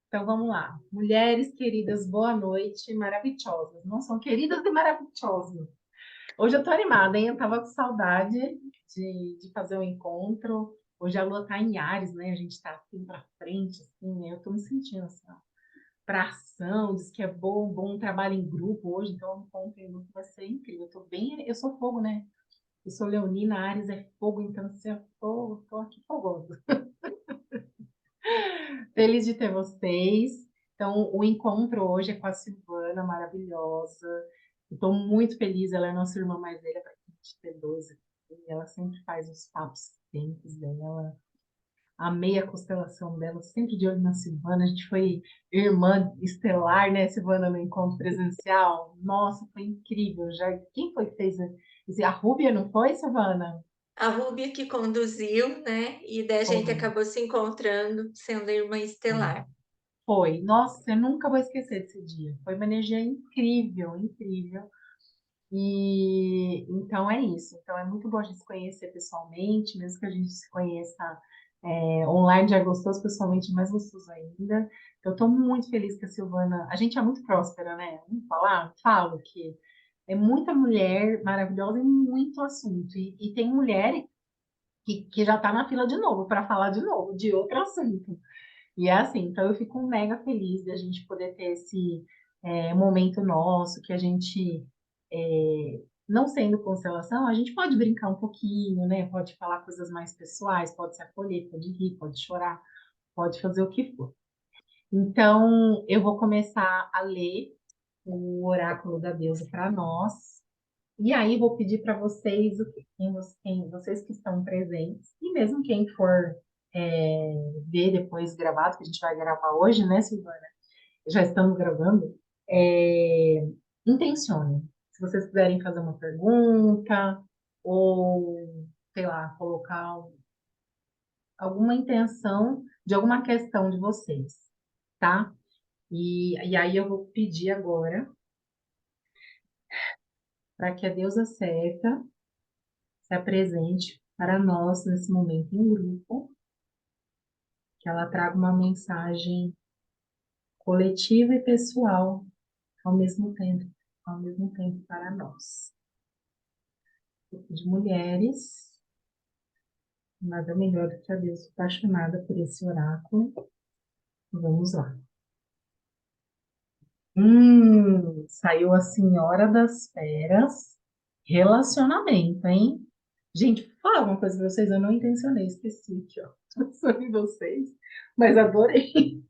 Então vamos lá. Mulheres queridas, boa noite, maravilhosas. Não são queridas e maravilhosas. Hoje eu tô animada, hein? Eu tava com saudade de fazer um encontro. Hoje a lua tá em Áries, né? A gente tá assim pra frente, assim, né? Eu tô me sentindo assim, ó, pra ação, diz que é bom trabalho em grupo hoje, então o encontro em grupo vai ser incrível. Eu tô bem, eu sou fogo, né? Eu sou leonina, Áries é fogo, então assim, eu tô aqui fogosa. Feliz de ter vocês. Então, o encontro hoje é com a Silvana, maravilhosa. Estou muito feliz, ela é a nossa irmã mais velha, para a gente ter 12. E ela sempre faz os papos quentes dela. Amei a constelação dela, sempre de olho na Silvana. A gente foi irmã estelar, né, Silvana, no encontro presencial. Nossa, foi incrível. Já, quem foi que fez? A Rúbia, não foi, Silvana? A Rúbia que conduziu, né? E daí a gente Foi. acabou se encontrando, sendo irmã estelar. Foi. Nossa, eu nunca vou esquecer desse dia. Foi uma energia incrível, incrível. E então é isso. Então é muito bom a gente se conhecer pessoalmente, mesmo que a gente se conheça online já é gostoso, pessoalmente é mais gostoso ainda. Eu estou muito feliz que a Silvana. A gente é muito próspera, né? Vamos falar? Falo que é muita mulher maravilhosa e muito assunto. E tem mulher que já está na fila de novo para falar de novo de outro assunto. E é assim, então eu fico mega feliz de a gente poder ter esse momento nosso, que a gente, não sendo constelação, a gente pode brincar um pouquinho, né? Pode falar coisas mais pessoais, pode se acolher, pode rir, pode chorar, pode fazer o que for. Então, eu vou começar a ler o oráculo da deusa para nós. E aí vou pedir para vocês, vocês que estão presentes, e mesmo quem for ver depois gravado, que a gente vai gravar hoje, né, Silvana? Já estamos gravando. É, intencione. Se vocês quiserem fazer uma pergunta, ou, sei lá, colocar alguma intenção de alguma questão de vocês, tá? E aí eu vou pedir agora para que a deusa certa se apresente para nós nesse momento em grupo, que ela traga uma mensagem coletiva e pessoal ao mesmo tempo para nós. Grupo de mulheres, nada melhor do que a deusa apaixonada por esse oráculo. Vamos lá. Saiu a Senhora das Feras, relacionamento, hein? Gente, vou falar uma coisa para vocês, eu não intencionei, esqueci aqui, ó, sobre vocês, mas adorei.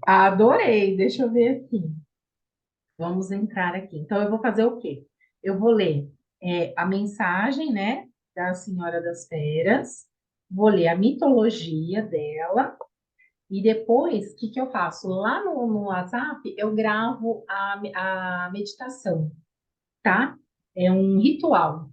Adorei, deixa eu ver aqui. Vamos entrar aqui. Então, eu vou fazer o quê? Eu vou ler a mensagem, né, da Senhora das Feras, vou ler a mitologia dela, e depois, o que que eu faço? Lá no WhatsApp, eu gravo a meditação, tá? É um ritual.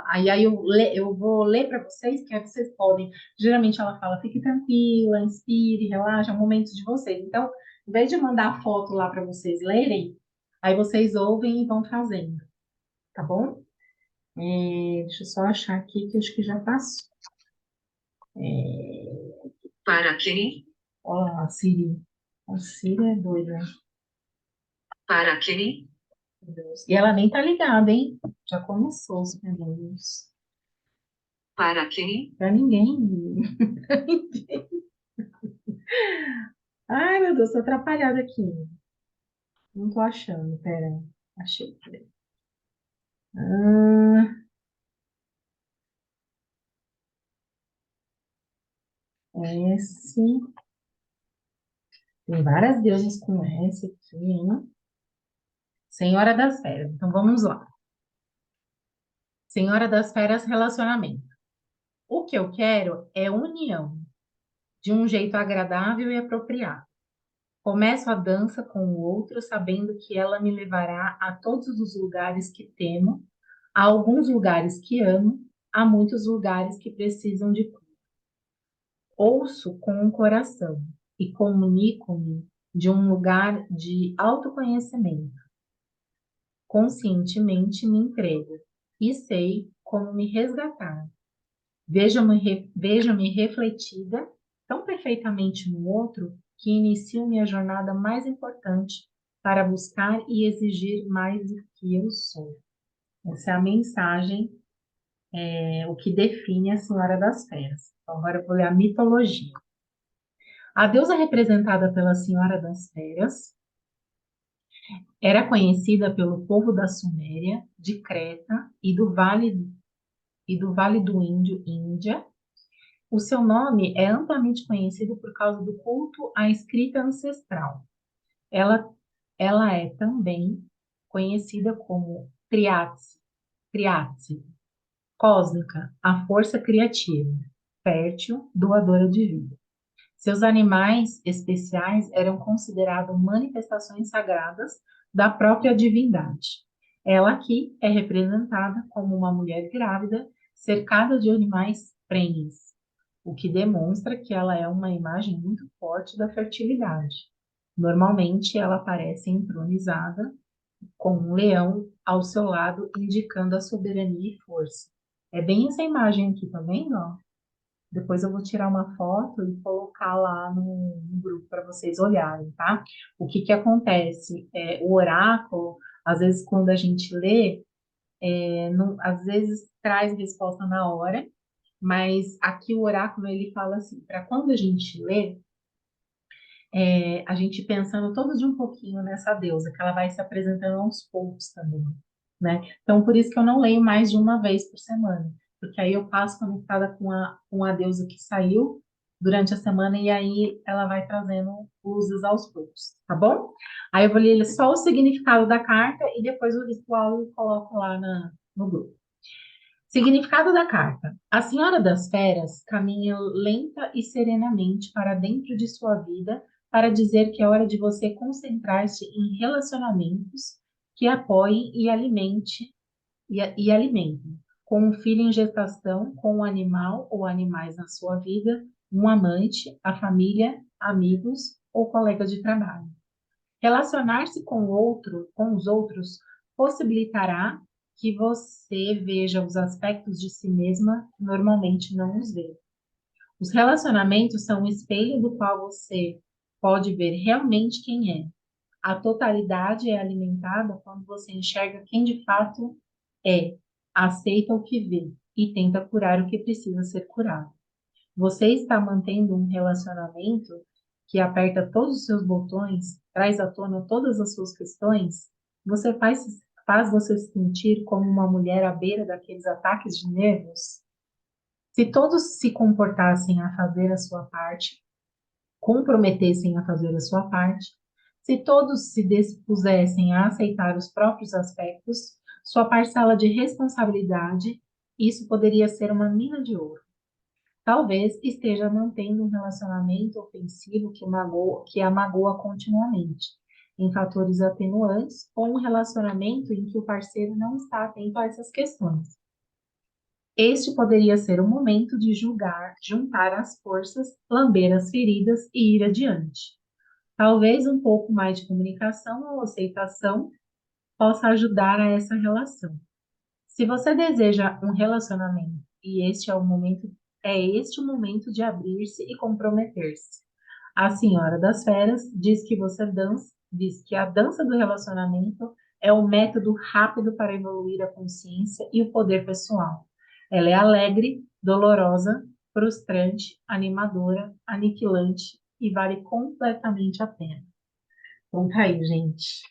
Aí eu vou ler para vocês, que aí vocês podem. Geralmente ela fala, fique tranquila, inspire, relaxa, é um momento de vocês. Então, em vez de mandar a foto lá para vocês lerem, aí vocês ouvem e vão fazendo, tá bom? Deixa eu só achar aqui que eu acho que já passou. Para quem? Olha lá, a Siri. A Siri é doida. Para quem? Meu Deus. E ela nem tá ligada, hein? Já começou os perguntas. Para quem? Para ninguém. Pra ninguém. Ai, meu Deus, tô atrapalhada aqui. Não tô achando, pera. Achei. Peraí. Ah, S. Tem várias deusas com S aqui, hein? Senhora das Feras. Então vamos lá. Senhora das Feras, relacionamento. O que eu quero é união, de um jeito agradável e apropriado. Começo a dança com o outro, sabendo que ela me levará a todos os lugares que temo, a alguns lugares que amo, a muitos lugares que precisam de cura. Ouço com o coração e comunico-me de um lugar de autoconhecimento. Conscientemente me entrego e sei como me resgatar. Vejo-me refletida tão perfeitamente no outro que inicio minha jornada mais importante para buscar e exigir mais do que eu sou. Essa é a mensagem, o que define a Senhora das Feras. Então, agora eu vou ler a mitologia. A deusa representada pela Senhora das Feras era conhecida pelo povo da Suméria, de Creta e do Vale do Índio, Índia. O seu nome é amplamente conhecido por causa do culto à escrita ancestral. Ela, ela é também conhecida como Triátice, cósmica, a força criativa, fértil, doadora de vida. Seus animais especiais eram considerados manifestações sagradas da própria divindade. Ela aqui é representada como uma mulher grávida cercada de animais prenhes, o que demonstra que ela é uma imagem muito forte da fertilidade. Normalmente, ela aparece entronizada com um leão ao seu lado, indicando a soberania e força. É bem essa imagem aqui, tá vendo? Ó? Depois eu vou tirar uma foto e colocar lá no grupo para vocês olharem, tá? O que que acontece? O oráculo, às vezes, quando a gente lê, às vezes traz resposta na hora, mas aqui o oráculo ele fala assim, para quando a gente lê, a gente pensando todo de um pouquinho nessa deusa, que ela vai se apresentando aos poucos também, né? Então, por isso que eu não leio mais de uma vez por semana, porque aí eu passo conectada com a deusa que saiu durante a semana e aí ela vai trazendo luzes aos poucos, tá bom? Aí eu vou ler só o significado da carta e depois o ritual eu coloco lá no grupo. Significado da carta. A Senhora das Feras caminha lenta e serenamente para dentro de sua vida para dizer que é hora de você concentrar-se em relacionamentos que apoiem e alimentem. Com um filho em gestação, com um animal ou animais na sua vida, um amante, a família, amigos ou colega de trabalho. Relacionar-se com os outros, possibilitará que você veja os aspectos de si mesma que normalmente não os vê. Os relacionamentos são um espelho do qual você pode ver realmente quem é. A totalidade é alimentada quando você enxerga quem de fato é, aceita o que vê e tenta curar o que precisa ser curado. Você está mantendo um relacionamento que aperta todos os seus botões, traz à tona todas as suas questões? Você faz você se sentir como uma mulher à beira daqueles ataques de nervos? Se todos se comportassem a fazer a sua parte, comprometessem a fazer a sua parte, se todos se dispusessem a aceitar os próprios aspectos, sua parcela de responsabilidade, isso poderia ser uma mina de ouro. Talvez esteja mantendo um relacionamento ofensivo que a magoa continuamente, em fatores atenuantes, ou um relacionamento em que o parceiro não está atento a essas questões. Este poderia ser o momento de julgar, juntar as forças, lamber as feridas e ir adiante. Talvez um pouco mais de comunicação ou aceitação possa ajudar a essa relação. Se você deseja um relacionamento e este o momento de abrir-se e comprometer-se. A Senhora das Feras diz que a dança do relacionamento é um método rápido para evoluir a consciência e o poder pessoal. Ela é alegre, dolorosa, frustrante, animadora, aniquilante e vale completamente a pena. Então tá aí, gente.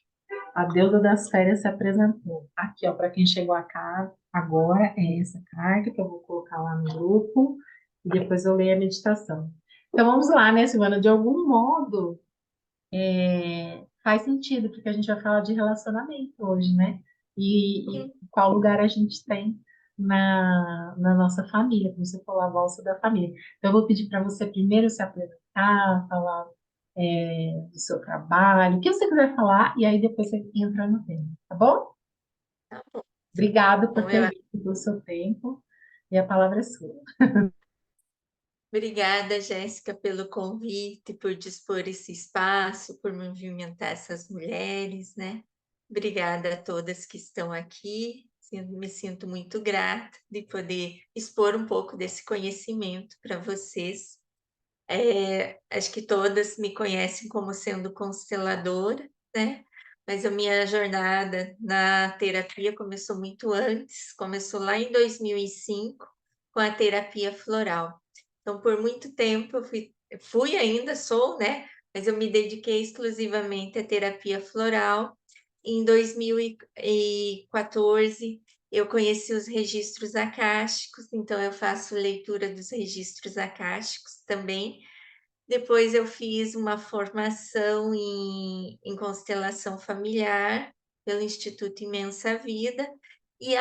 A deusa das férias se apresentou. Aqui, ó, para quem chegou a casa agora, é essa carta que eu vou colocar lá no grupo e depois eu leio a meditação. Então vamos lá, né, Silvana? De algum modo, faz sentido, porque a gente vai falar de relacionamento hoje, né? E Sim, qual lugar a gente tem na nossa família, como você falou, a valsa da família. Então, eu vou pedir para você primeiro se apresentar, falar do seu trabalho, o que você quiser falar, e aí depois você entra no tema, tá bom? tá bom. Obrigada por Bom, ter vindo, pelo seu tempo, e a palavra é sua. obrigada, Jéssica, pelo convite, por dispor esse espaço, por movimentar essas mulheres, né? Obrigada a todas que estão aqui. Me sinto muito grata de poder expor um pouco desse conhecimento para vocês. Acho que todas me conhecem como sendo consteladora, né, mas a minha jornada na terapia começou muito antes, começou lá em 2005, com a terapia floral. Então, por muito tempo eu fui ainda sou, né, mas eu me dediquei exclusivamente à terapia floral. Em 2014, eu conheci os registros acásticos, então eu faço leitura dos registros acásticos também. Depois eu fiz uma formação em constelação familiar pelo Instituto Imensa Vida, e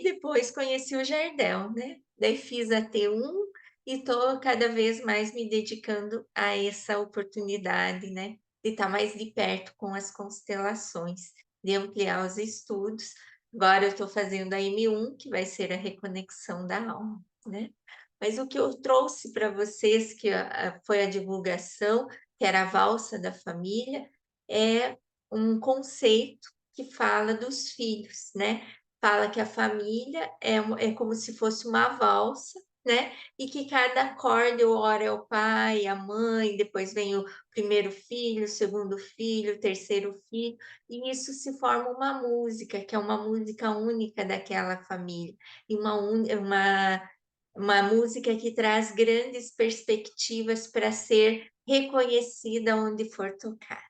depois conheci o Jardel, né? Daí fiz a T1 e estou cada vez mais me dedicando a essa oportunidade, né? De estar mais de perto com as constelações, de ampliar os estudos. Agora eu estou fazendo a M1, que vai ser a reconexão da alma, né? Mas o que eu trouxe para vocês, que foi a divulgação, que era a valsa da família, é um conceito que fala dos filhos, né? Fala que a família é como se fosse uma valsa, né? E que cada acorde ou hora é o pai, a mãe, depois vem o primeiro filho, o segundo filho, o terceiro filho, e isso se forma uma música, que é uma música única daquela família, e uma música que traz grandes perspectivas para ser reconhecida onde for tocada,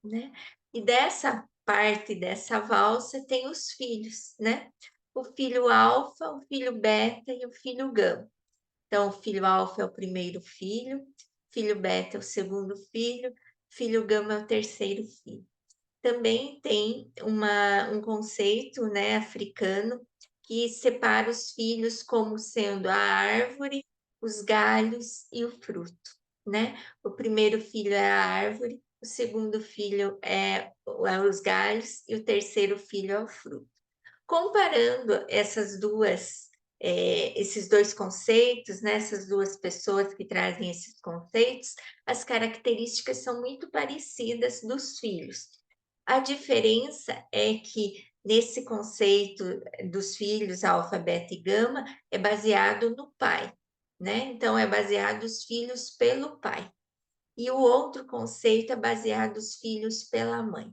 né? E dessa parte dessa valsa tem os filhos, né? O filho alfa, o filho beta e o filho gama. Então, o filho alfa é o primeiro filho, filho beta é o segundo filho gama é o terceiro filho. Também tem um conceito, né, africano, que separa os filhos como sendo a árvore, os galhos e o fruto, né? O primeiro filho é a árvore, o segundo filho é os galhos e o terceiro filho é o fruto. Comparando esses dois conceitos, né, essas duas pessoas que trazem esses conceitos, as características são muito parecidas dos filhos. A diferença é que nesse conceito dos filhos alfa, beta e gama é baseado no pai, né? Então é baseado os filhos pelo pai. E o outro conceito é baseado os filhos pela mãe.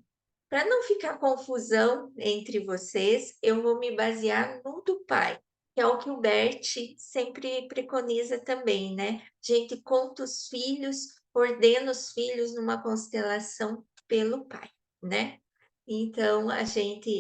Para não ficar confusão entre vocês, eu vou me basear no do pai, que é o que o Bert sempre preconiza também, né? A gente conta os filhos, ordena os filhos numa constelação pelo pai, né? Então,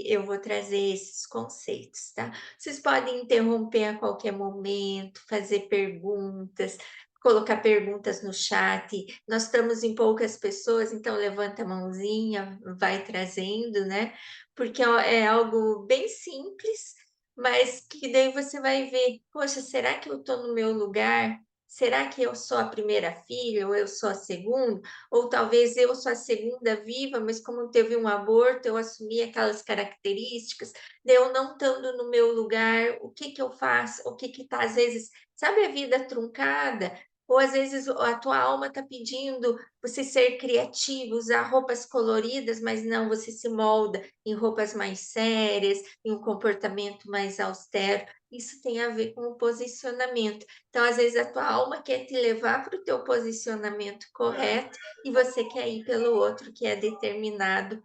eu vou trazer esses conceitos, tá? Vocês podem interromper a qualquer momento, fazer perguntas, colocar perguntas no chat. Nós estamos em poucas pessoas, então levanta a mãozinha, vai trazendo, né? Porque é algo bem simples, mas que daí você vai ver, poxa, será que eu estou no meu lugar? Será que eu sou a primeira filha ou eu sou a segunda? Ou talvez eu sou a segunda viva, mas como teve um aborto, eu assumi aquelas características, daí eu não estando no meu lugar, o que que eu faço? O que que tá, às vezes, sabe a vida truncada? Ou às vezes a tua alma está pedindo você ser criativo, usar roupas coloridas, mas não, você se molda em roupas mais sérias, em um comportamento mais austero. Isso tem a ver com o posicionamento. Então, às vezes, a tua alma quer te levar para o teu posicionamento correto e você quer ir pelo outro que é determinado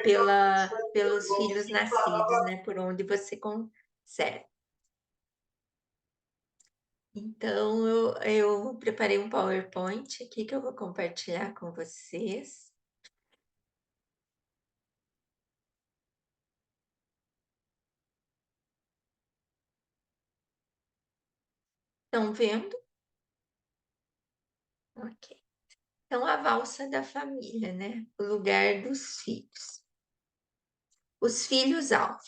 pelos filhos nascidos, né? Por onde você consegue. Então, eu preparei um PowerPoint aqui que eu vou compartilhar com vocês. Estão vendo? Ok. Então, a valsa da família, né? O lugar dos filhos. Os filhos alfa.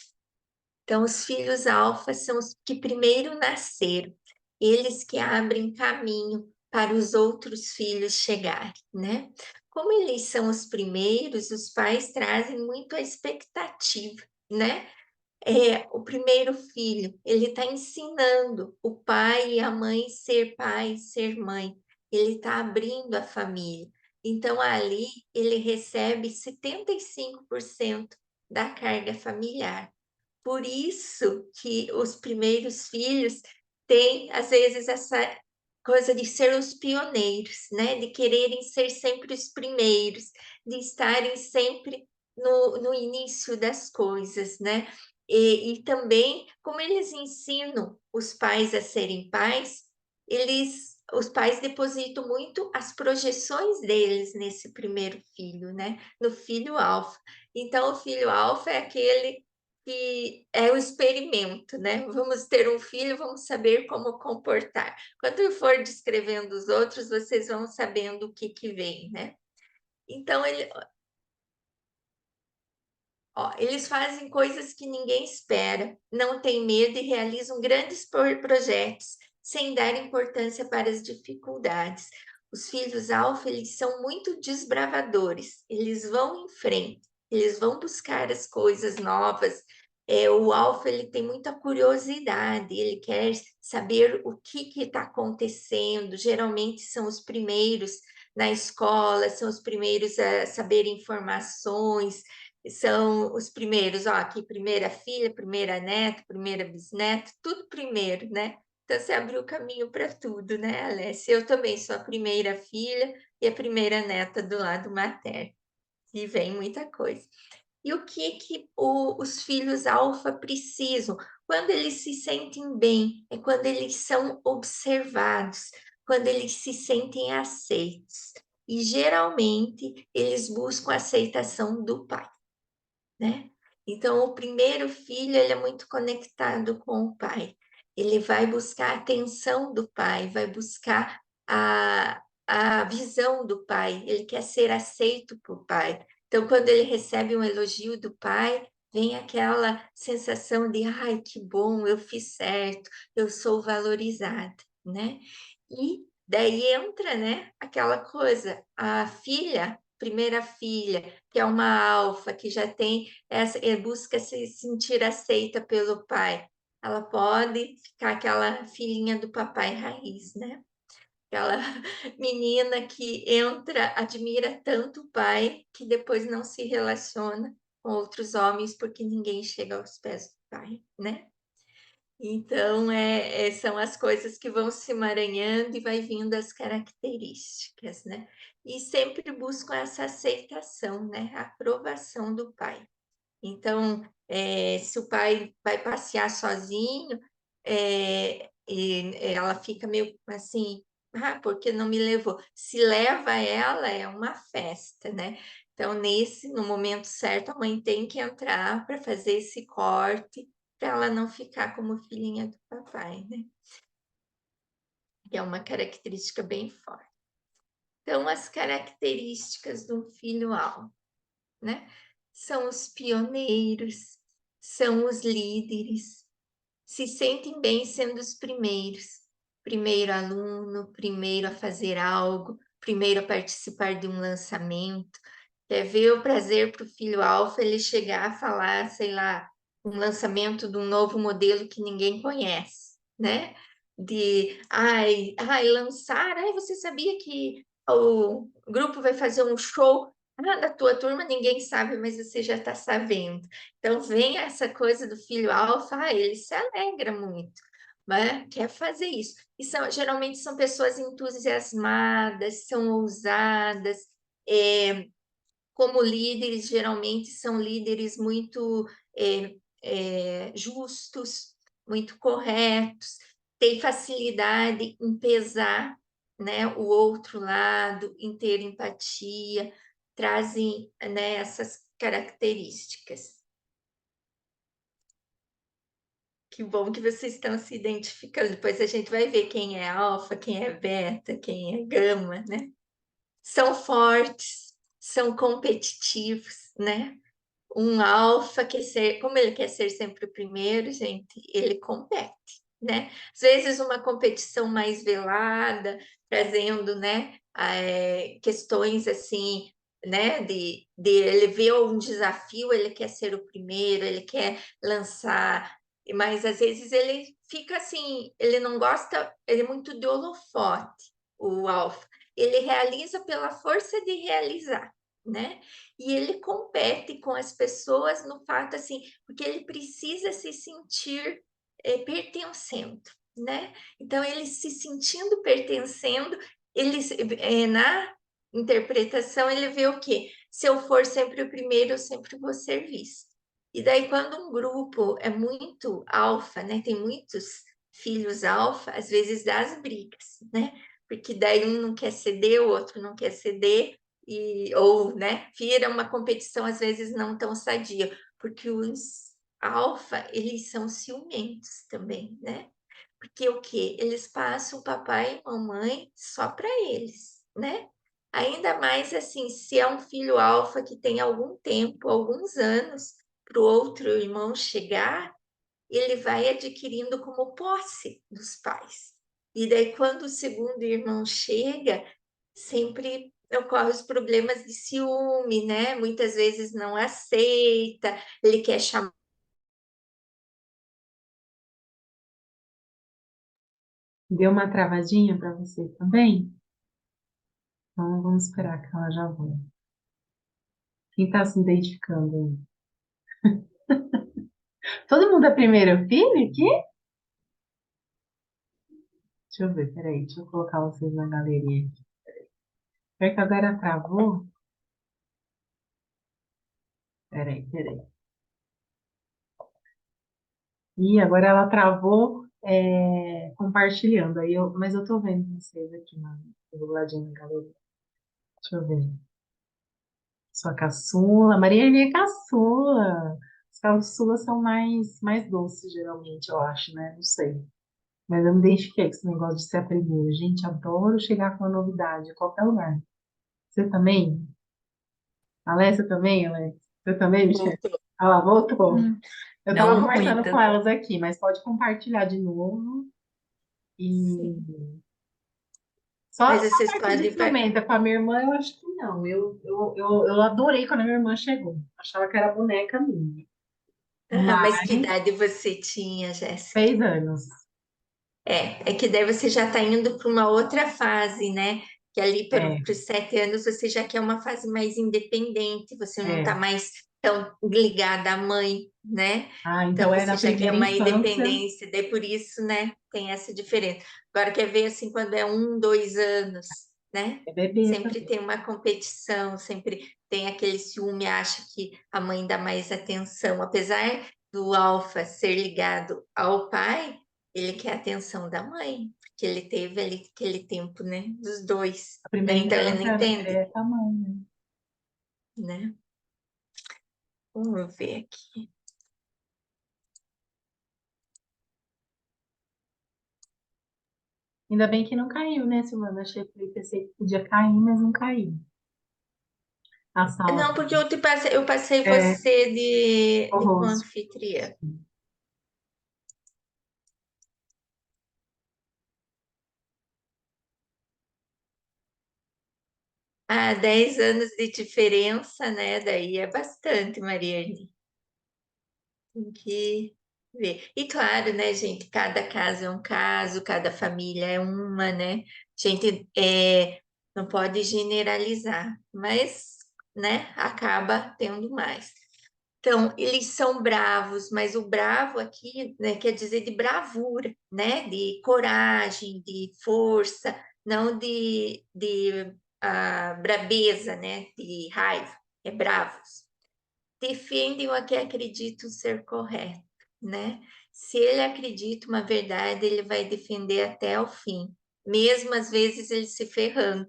Então, os filhos alfa são os que primeiro nasceram, eles que abrem caminho para os outros filhos chegarem, né? Como eles são os primeiros, os pais trazem muito a expectativa, né? O primeiro filho, ele está ensinando o pai e a mãe ser pai e ser mãe. Ele está abrindo a família. Então, ali, ele recebe 75% da carga familiar. Por isso que os primeiros filhos têm, às vezes, coisa de ser os pioneiros, né? De quererem ser sempre os primeiros, de estarem sempre no início das coisas, né? E também, como eles ensinam os pais a serem pais, os pais depositam muito as projeções deles nesse primeiro filho, né? No filho alfa. Então, o filho alfa é aquele que é o experimento, né? Vamos ter um filho, vamos saber como comportar. Quando eu for descrevendo os outros, vocês vão sabendo o que vem, né? Então, eles fazem coisas que ninguém espera, não têm medo e realizam grandes projetos, sem dar importância para as dificuldades. Os filhos alfa, eles são muito desbravadores, eles vão em frente, eles vão buscar as coisas novas. O alfa, ele tem muita curiosidade, ele quer saber o que está acontecendo. Geralmente são os primeiros na escola, são os primeiros a saber informações, são os primeiros, aqui, primeira filha, primeira neta, primeira bisneta, tudo primeiro, né? Então, você abriu o caminho para tudo, né, Alessia? Eu também sou a primeira filha e a primeira neta do lado materno, e vem muita coisa. E o que os filhos alfa precisam? Quando eles se sentem bem, é quando eles são observados, quando eles se sentem aceitos. E, geralmente, eles buscam a aceitação do pai, né? Então, o primeiro filho, ele é muito conectado com o pai. Ele vai buscar a atenção do pai, vai buscar a visão do pai, ele quer ser aceito por pai. Então, quando ele recebe um elogio do pai, vem aquela sensação de, ai, que bom, eu fiz certo, eu sou valorizada, né? E daí entra, né, aquela coisa, a filha, primeira filha, que é uma alfa, que já tem essa, busca se sentir aceita pelo pai. Ela pode ficar aquela filhinha do papai raiz, né? Aquela menina que entra, admira tanto o pai, que depois não se relaciona com outros homens porque ninguém chega aos pés do pai, né? Então, são as coisas que vão se emaranhando e vai vindo as características, né? E sempre buscam essa aceitação, né? A aprovação do pai. Então, se o pai vai passear sozinho, e ela fica meio assim, por que não me levou? Se leva ela, é uma festa, né? Então, no momento certo, a mãe tem que entrar para fazer esse corte, para ela não ficar como filhinha do papai, né? Que é uma característica bem forte. Então, as características do filho alfa, né? São os pioneiros, são os líderes, se sentem bem sendo os primeiros. Primeiro aluno, primeiro a fazer algo, primeiro a participar de um lançamento. Quer ver o prazer para o filho alfa ele chegar a falar, sei lá, um lançamento de um novo modelo que ninguém conhece, né? Lançar, você sabia que o grupo vai fazer um show? Da tua turma ninguém sabe, mas você já está sabendo. Então, vem essa coisa do filho alfa, ele se alegra muito, né? Quer fazer isso. E geralmente são pessoas entusiasmadas, são ousadas, como líderes, geralmente são líderes muito justos, muito corretos, têm facilidade em pesar, né, o outro lado, em ter empatia, trazem, né, essas características. Que bom que vocês estão se identificando. Depois a gente vai ver quem é alfa, quem é beta, quem é gama, né? São fortes, são competitivos, né? Um alfa quer ser, como ele quer ser sempre o primeiro, gente, ele compete, né? Às vezes uma competição mais velada, trazendo, né, questões assim, né, de ele ver um desafio, ele quer ser o primeiro, ele quer lançar, mas às vezes ele fica assim, ele não gosta, ele é muito de holofote, o alfa. Ele realiza pela força de realizar, né? E ele compete com as pessoas no fato assim, porque ele precisa se sentir pertencendo, né? Então, ele se sentindo pertencendo, ele, na interpretação, ele vê o quê? Se eu for sempre o primeiro, eu sempre vou ser visto. E daí, quando um grupo é muito alfa, né? Tem muitos filhos alfa, às vezes dá as brigas, né? Porque daí um não quer ceder, o outro não quer ceder, ou, né, vira uma competição às vezes não tão sadia, porque os alfa, eles são ciumentos também, né? Porque o quê? Eles passam o papai e mamãe só para eles, né? Ainda mais assim, se é um filho alfa que tem algum tempo, alguns anos, para o outro irmão chegar, ele vai adquirindo como posse dos pais. E daí, quando o segundo irmão chega, sempre ocorrem os problemas de ciúme, né? Muitas vezes não aceita, ele quer chamar. Deu uma travadinha para você também? Então vamos esperar que ela já volta. Quem está se identificando aí? Todo mundo é primeiro filho aqui? Deixa eu ver, peraí, deixa eu colocar vocês na galeria aqui. Será que agora travou? Peraí. Ih, agora ela travou compartilhando. Mas eu tô vendo vocês aqui do ladinho da galeria. Deixa eu ver. Sua caçula. Mariane é caçula. As caçulas são mais doces, geralmente, eu acho, né? Não sei. Mas eu me identifiquei com esse negócio de ser a primeira. Gente, adoro chegar com uma novidade em qualquer lugar. Você também? Alessia também, Alex? Você também, Michelle? Voltou. Ah lá, voltou. Eu estava Não conversando com muito. elas aqui, mas pode compartilhar de novo. E Sim. só Mas a vocês parte de podem. ciumenta com a minha irmã, eu acho que não. Eu adorei quando a minha irmã chegou. Achava que era boneca minha. Aham, mas Mas que idade você tinha, Jéssica? 6 anos. É que daí você já está indo para uma outra fase, né? Que ali para É, os 7 anos você já quer uma fase mais independente, você não está é. mais tão ligada à mãe, né? Ah, Então então é você na já quer primeira uma infância, independência, daí por isso, né? Tem essa diferença. Agora quer ver assim quando é 1, 2 anos, né? é bebê Sempre também. tem uma competição, sempre tem aquele ciúme, acha que a mãe dá mais atenção, apesar do alfa ser ligado ao pai, ele quer a atenção da mãe, porque ele teve ali aquele tempo, né, dos dois, A né? primeira Então ele não infância entende, é tamanho. né? Vamos ver aqui. Ainda bem que não caiu, né, Silvana? Pensei que podia cair, mas não caiu. A sala Não, porque eu passei é você o de rosto. anfitriã. Ah, 10 anos de diferença, né? Daí é bastante, Mariane. Tem que ver. E claro, né, gente, cada caso é um caso, cada família é uma, né? A gente não pode generalizar, mas, né, acaba tendo mais. Então, eles são bravos, mas o bravo aqui, né, quer dizer de bravura, né? De coragem, de força, não de brabeza, né? De raiva, é bravos defendem o que acreditam ser correto, né? Se ele acredita uma verdade, ele vai defender até o fim, mesmo às vezes ele se ferrando,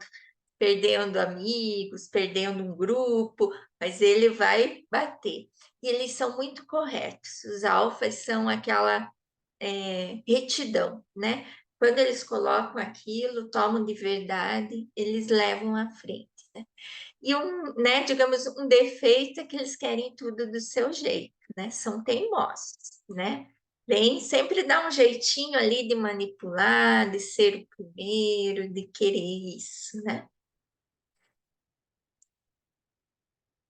perdendo amigos, perdendo um grupo, mas ele vai bater. E eles são muito corretos. Os alfas são aquela retidão, né? Quando eles colocam aquilo, tomam de verdade, eles levam à frente. E né, digamos, um defeito é que eles querem tudo do seu jeito, né? São teimosos, né? Vem sempre dar um jeitinho ali de manipular, de ser o primeiro, de querer isso, né?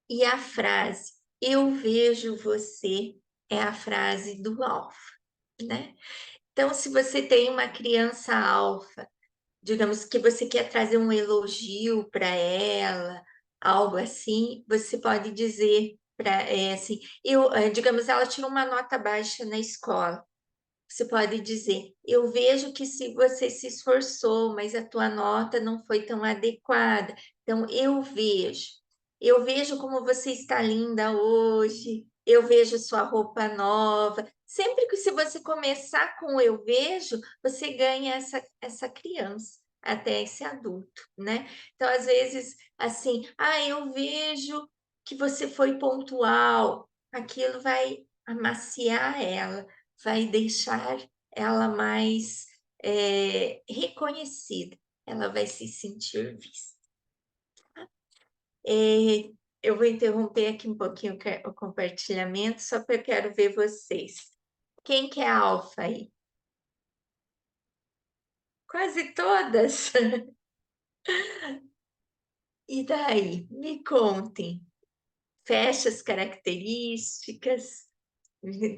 E a frase, eu vejo você, é a frase do alfa, né? Então, se você tem uma criança alfa, digamos que você quer trazer um elogio para ela, algo assim, você pode dizer para assim, digamos, ela tirou uma nota baixa na escola. Você pode dizer: eu vejo que se você se esforçou, mas a tua nota não foi tão adequada. Então, eu vejo como você está linda hoje, eu vejo sua roupa nova. Sempre que se você começar com eu vejo, você ganha essa criança até esse adulto, né? Então, às vezes, assim, eu vejo que você foi pontual, aquilo vai amaciar ela, vai deixar ela mais reconhecida, ela vai se sentir vista. É, eu vou interromper aqui um pouquinho o compartilhamento, só porque eu quero ver vocês. Quem que é alfa aí? Quase todas. E daí? Me contem. Fecha as características.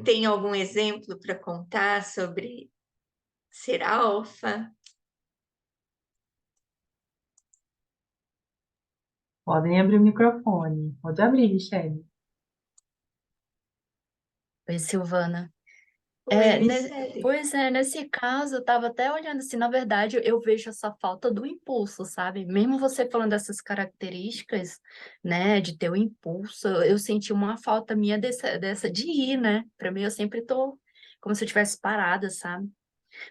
Tem algum exemplo para contar sobre ser alfa? Podem abrir o microfone. Pode abrir, Michele. Oi, Silvana. Oi, Michele. Pois é, nesse caso, eu estava até olhando assim, na verdade, eu vejo essa falta do impulso, sabe? Mesmo você falando dessas características, né, de ter o impulso, eu senti uma falta minha dessa de ir, né? Para mim, eu sempre tô como se eu tivesse parada, sabe?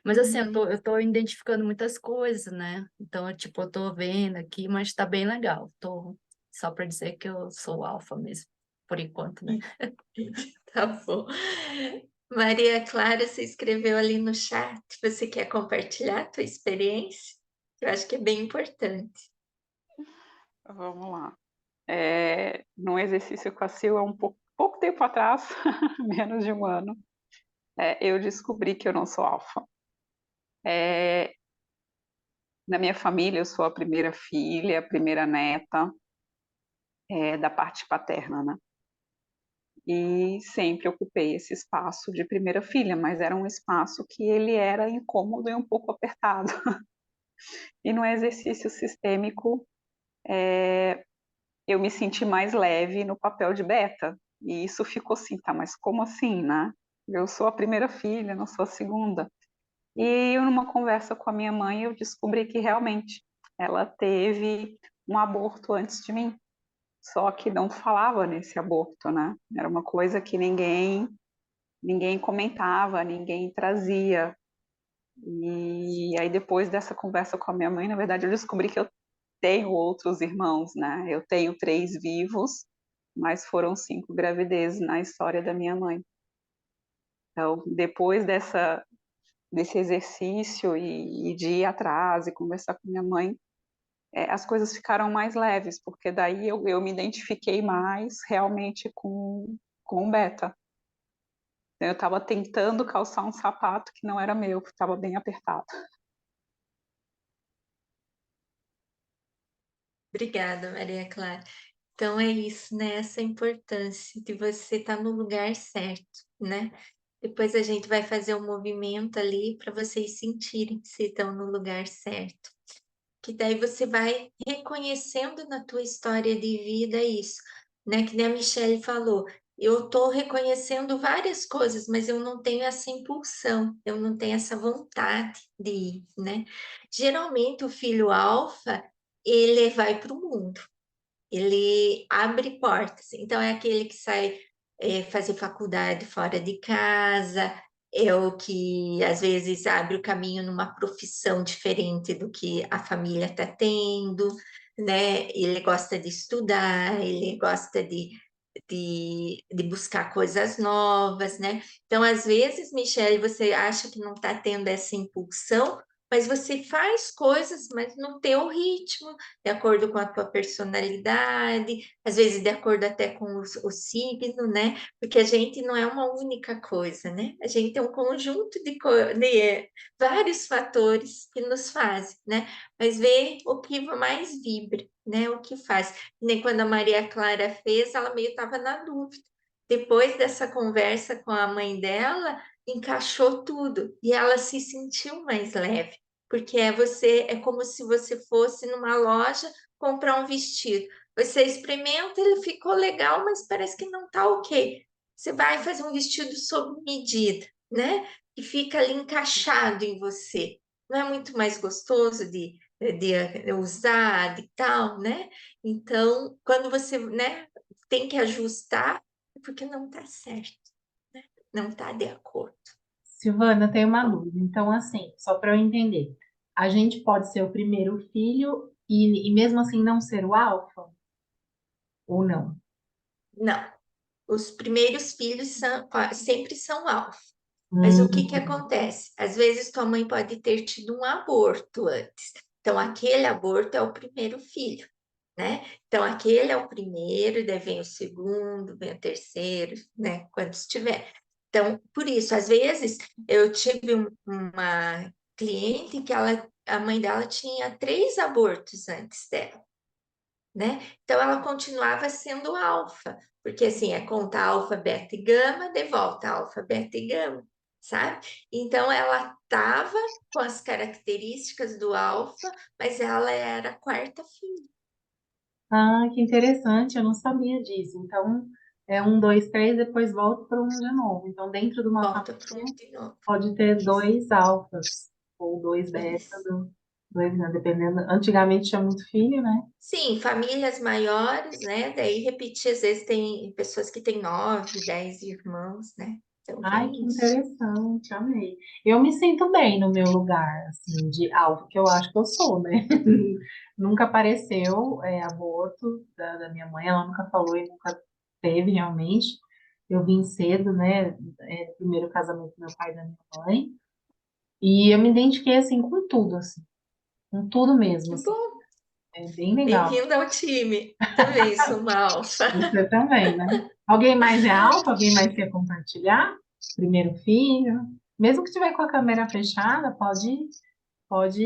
Mas assim, Uhum. eu tô identificando muitas coisas, né? Então, tipo, eu tô vendo aqui, mas tá bem legal. Tô só para dizer que eu sou alfa mesmo, por enquanto, né? Tá bom. Maria Clara, você escreveu ali no chat. Você quer compartilhar a tua experiência? Eu acho que é bem importante. Vamos lá. No exercício com a Sil, há pouco tempo atrás, menos de um ano, eu descobri que eu não sou alfa. Na minha família, eu sou a primeira filha, a primeira neta, da parte paterna, né? E sempre ocupei esse espaço de primeira filha, mas era um espaço que ele era incômodo e um pouco apertado. E no exercício sistêmico, eu me senti mais leve no papel de beta. E isso ficou assim, tá, mas como assim, né? Eu sou a primeira filha, não sou a segunda. E eu, numa conversa com a minha mãe, eu descobri que realmente ela teve um aborto antes de mim. Só que não falava nesse aborto, né? Era uma coisa que ninguém comentava, ninguém trazia. E aí depois dessa conversa com a minha mãe, na verdade, eu descobri que eu tenho outros irmãos, né? Eu tenho 3 vivos, mas foram 5 gravidezes na história da minha mãe. Então, depois desse exercício e de ir atrás e conversar com minha mãe, as coisas ficaram mais leves, porque daí eu me identifiquei mais realmente com o beta. Eu estava tentando calçar um sapato que não era meu, que estava bem apertado. Obrigada, Maria Clara. Então é isso, né? Essa importância de você estar no lugar certo, né? Depois a gente vai fazer um movimento ali para vocês sentirem se estão no lugar certo. Que daí você vai reconhecendo na tua história de vida isso, né? Que nem a Michelle falou, eu estou reconhecendo várias coisas, mas eu não tenho essa impulsão, eu não tenho essa vontade de ir, né? Geralmente o filho alfa, ele vai para o mundo, ele abre portas. Então, é aquele que sai fazer faculdade fora de casa, é o que às vezes abre o caminho numa profissão diferente do que a família está tendo, né? Ele gosta de estudar, ele gosta de buscar coisas novas, né? Então, às vezes, Michelle, você acha que não está tendo essa impulsão, mas você faz coisas, mas no teu ritmo, de acordo com a tua personalidade, às vezes de acordo até com o signo, né? Porque a gente não é uma única coisa, né? A gente é um conjunto de vários fatores que nos fazem, né? Mas vê o que mais vibra, né? O que faz. Nem quando a Maria Clara fez, ela meio estava na dúvida. Depois dessa conversa com a mãe dela, encaixou tudo e ela se sentiu mais leve, porque é como se você fosse numa loja comprar um vestido. Você experimenta, ele ficou legal, mas parece que não tá ok. Você vai fazer um vestido sob medida, né? que fica ali encaixado em você. Não é muito mais gostoso de usar, de tal, né? Então, quando você, né, tem que ajustar, é porque não está certo, né? Não está de acordo. Silvana, eu tenho uma dúvida. Então, assim, só para eu entender, a gente pode ser o primeiro filho e mesmo assim não ser o alfa? Ou não? Não, os primeiros filhos sempre são alfa. Mas o que que Hum, acontece? Às vezes tua mãe pode ter tido um aborto antes. Então, aquele aborto é o primeiro filho, né? Então, aquele é o primeiro, daí vem o segundo, vem o terceiro, né? Quando estiver. Então, por isso, às vezes, eu tive uma cliente que a mãe dela tinha 3 abortos antes dela, né? Então ela continuava sendo alfa, porque assim, é conta alfa, beta e gama, de volta alfa, beta e gama, sabe? Então ela estava com as características do alfa, mas ela era a quarta filha. ah, que interessante, eu não sabia disso. Então, é um, dois, três, depois volta para um de novo. Então, dentro de uma Volta para um família, de novo. pode ter Isso, dois alfas, ou dois beta, isso. dois, né, dependendo. Antigamente tinha muito filho, né? Sim, famílias maiores, né? Daí repetir, às vezes tem pessoas que têm 9, 10 irmãos, né? Então Ai, tem que isso. interessante, amei. Eu me sinto bem no meu lugar, assim, de algo que eu acho que eu sou, né? Nunca apareceu, aborto da minha mãe, ela nunca falou e nunca teve realmente. Eu vim cedo, né? Primeiro casamento do meu pai e da minha mãe. E eu me identifiquei, assim, com tudo, assim, com tudo mesmo, Que assim. bom, É bem legal. bem-vindo ao time. Também sou uma alfa. Você também, né? Alguém mais é alto? Alguém mais quer compartilhar? Primeiro filho? Mesmo que tiver com a câmera fechada, pode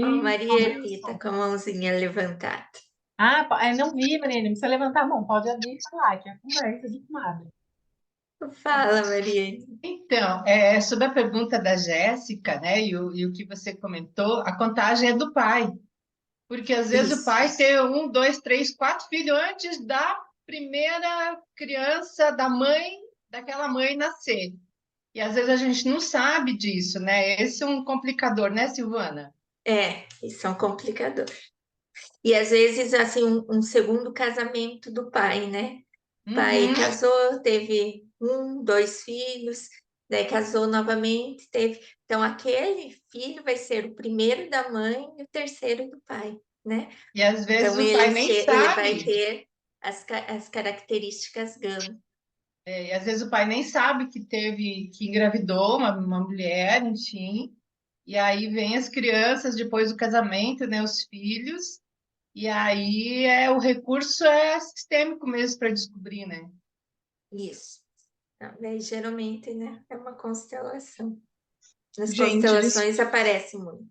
Ó, Maria abrir o Elita som. com a mãozinha levantada. Ah, não vi, Maria, não precisa levantar a mão, pode abrir e falar, que é a conversa de comadre. Fala, Maria Elita. Então, sobre a pergunta da Jéssica, né, e o que você comentou, a contagem é do pai, porque às vezes o Isso. pai tem 1, 2, 3, 4 filhos antes da primeira criança daquela mãe nascer. E às vezes a gente não sabe disso, né? Esse é um complicador, né, Silvana? Isso é um complicador. E às vezes, assim, um segundo casamento do pai, né? O pai Uhum. casou, teve 1, 2 filhos, daí casou novamente, teve. Então, aquele filho vai ser o primeiro da mãe e o terceiro do pai, né? E às vezes Então, o pai nem ele vai sabe. ter as características gama. E às vezes o pai nem sabe que engravidou uma mulher, enfim. E aí vem as crianças depois do casamento, né, os filhos, e aí o recurso é sistêmico mesmo para descobrir, né? Isso. Então, daí, geralmente, né, é uma constelação. Nas Gente, constelações aparece muito.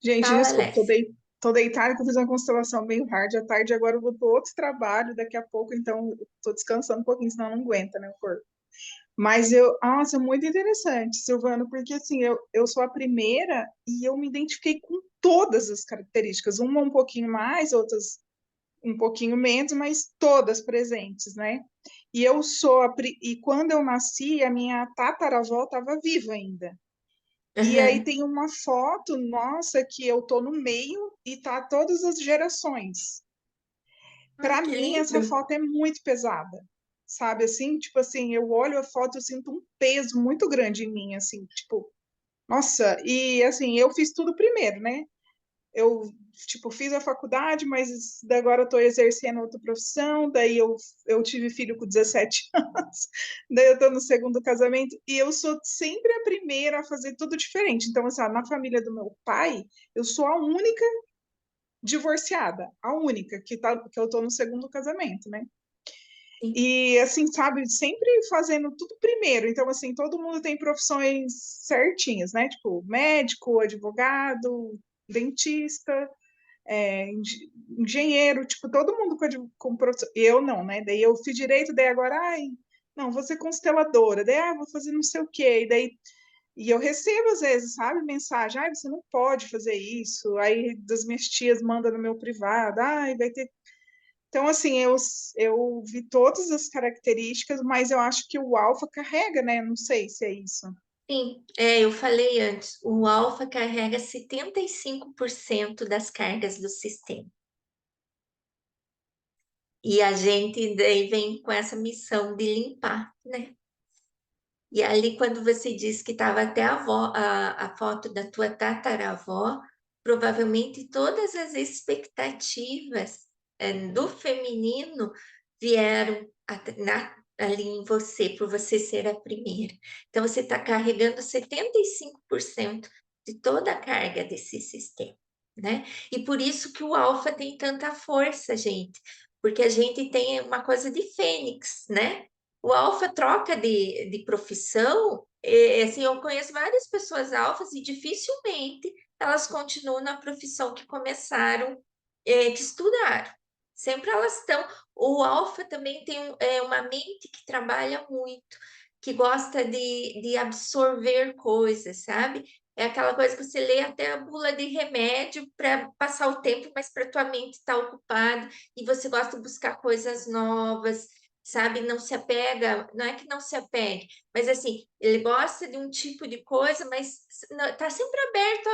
gente, Fala, desculpa, Alex. tô deitada que eu fiz uma constelação meio hard à tarde, agora eu vou para outro trabalho daqui a pouco, então tô descansando um pouquinho, senão não aguenta, né, o corpo. Mas nossa, muito interessante, Silvano, porque assim, eu sou a primeira e eu me identifiquei com todas as características, uma um pouquinho mais, outras um pouquinho menos, mas todas presentes, né? E e quando eu nasci, a minha tataravó estava viva ainda. E aí Uhum. tem uma foto nossa que eu tô no meio e tá todas as gerações. Ai, Para que mim essa lindo. foto é muito pesada. Sabe assim, tipo assim, eu olho a foto, eu sinto um peso muito grande em mim, assim, tipo, nossa, e assim, eu fiz tudo primeiro, né? Eu, tipo, fiz a faculdade, mas agora eu tô exercendo outra profissão, daí eu tive filho com 17 anos, daí eu tô no segundo casamento, e eu sou sempre a primeira a fazer tudo diferente. Então, assim, na família do meu pai, eu sou a única divorciada, a única que eu tô no segundo casamento, né? Sim. E, assim, sabe, sempre fazendo tudo primeiro. Então, assim, todo mundo tem profissões certinhas, né? Tipo, médico, advogado, dentista, engenheiro, tipo, todo mundo com profissão. Eu não, né? Daí eu fiz direito, daí agora, ai, não, vou ser consteladora, daí, vou fazer não sei o quê. E eu recebo, às vezes, sabe, mensagem, ai, você não pode fazer isso. Aí das minhas tias mandam no meu privado, ai, vai ter. Então, assim, eu vi todas as características, mas eu acho que o alfa carrega, né? Não sei se é isso. Sim, eu falei antes, o alfa carrega 75% das cargas do sistema. E a gente daí vem com essa missão de limpar, né? E ali, quando você disse que estava até a foto da tua tataravó, provavelmente todas as expectativas do feminino vieram ali em você, por você ser a primeira. Então, você está carregando 75% de toda a carga desse sistema, né? E por isso que o alfa tem tanta força, gente, porque a gente tem uma coisa de fênix, né? O alfa troca de profissão, assim, eu conheço várias pessoas alfas e dificilmente elas continuam na profissão que começaram, que estudaram. Sempre elas estão. O alfa também tem uma mente que trabalha muito, que gosta de absorver coisas, sabe? É aquela coisa que você lê até a bula de remédio para passar o tempo, mas para tua mente estar ocupada e você gosta de buscar coisas novas, sabe? Não se apega, não é que não se apegue, mas assim, ele gosta de um tipo de coisa, mas tá sempre aberto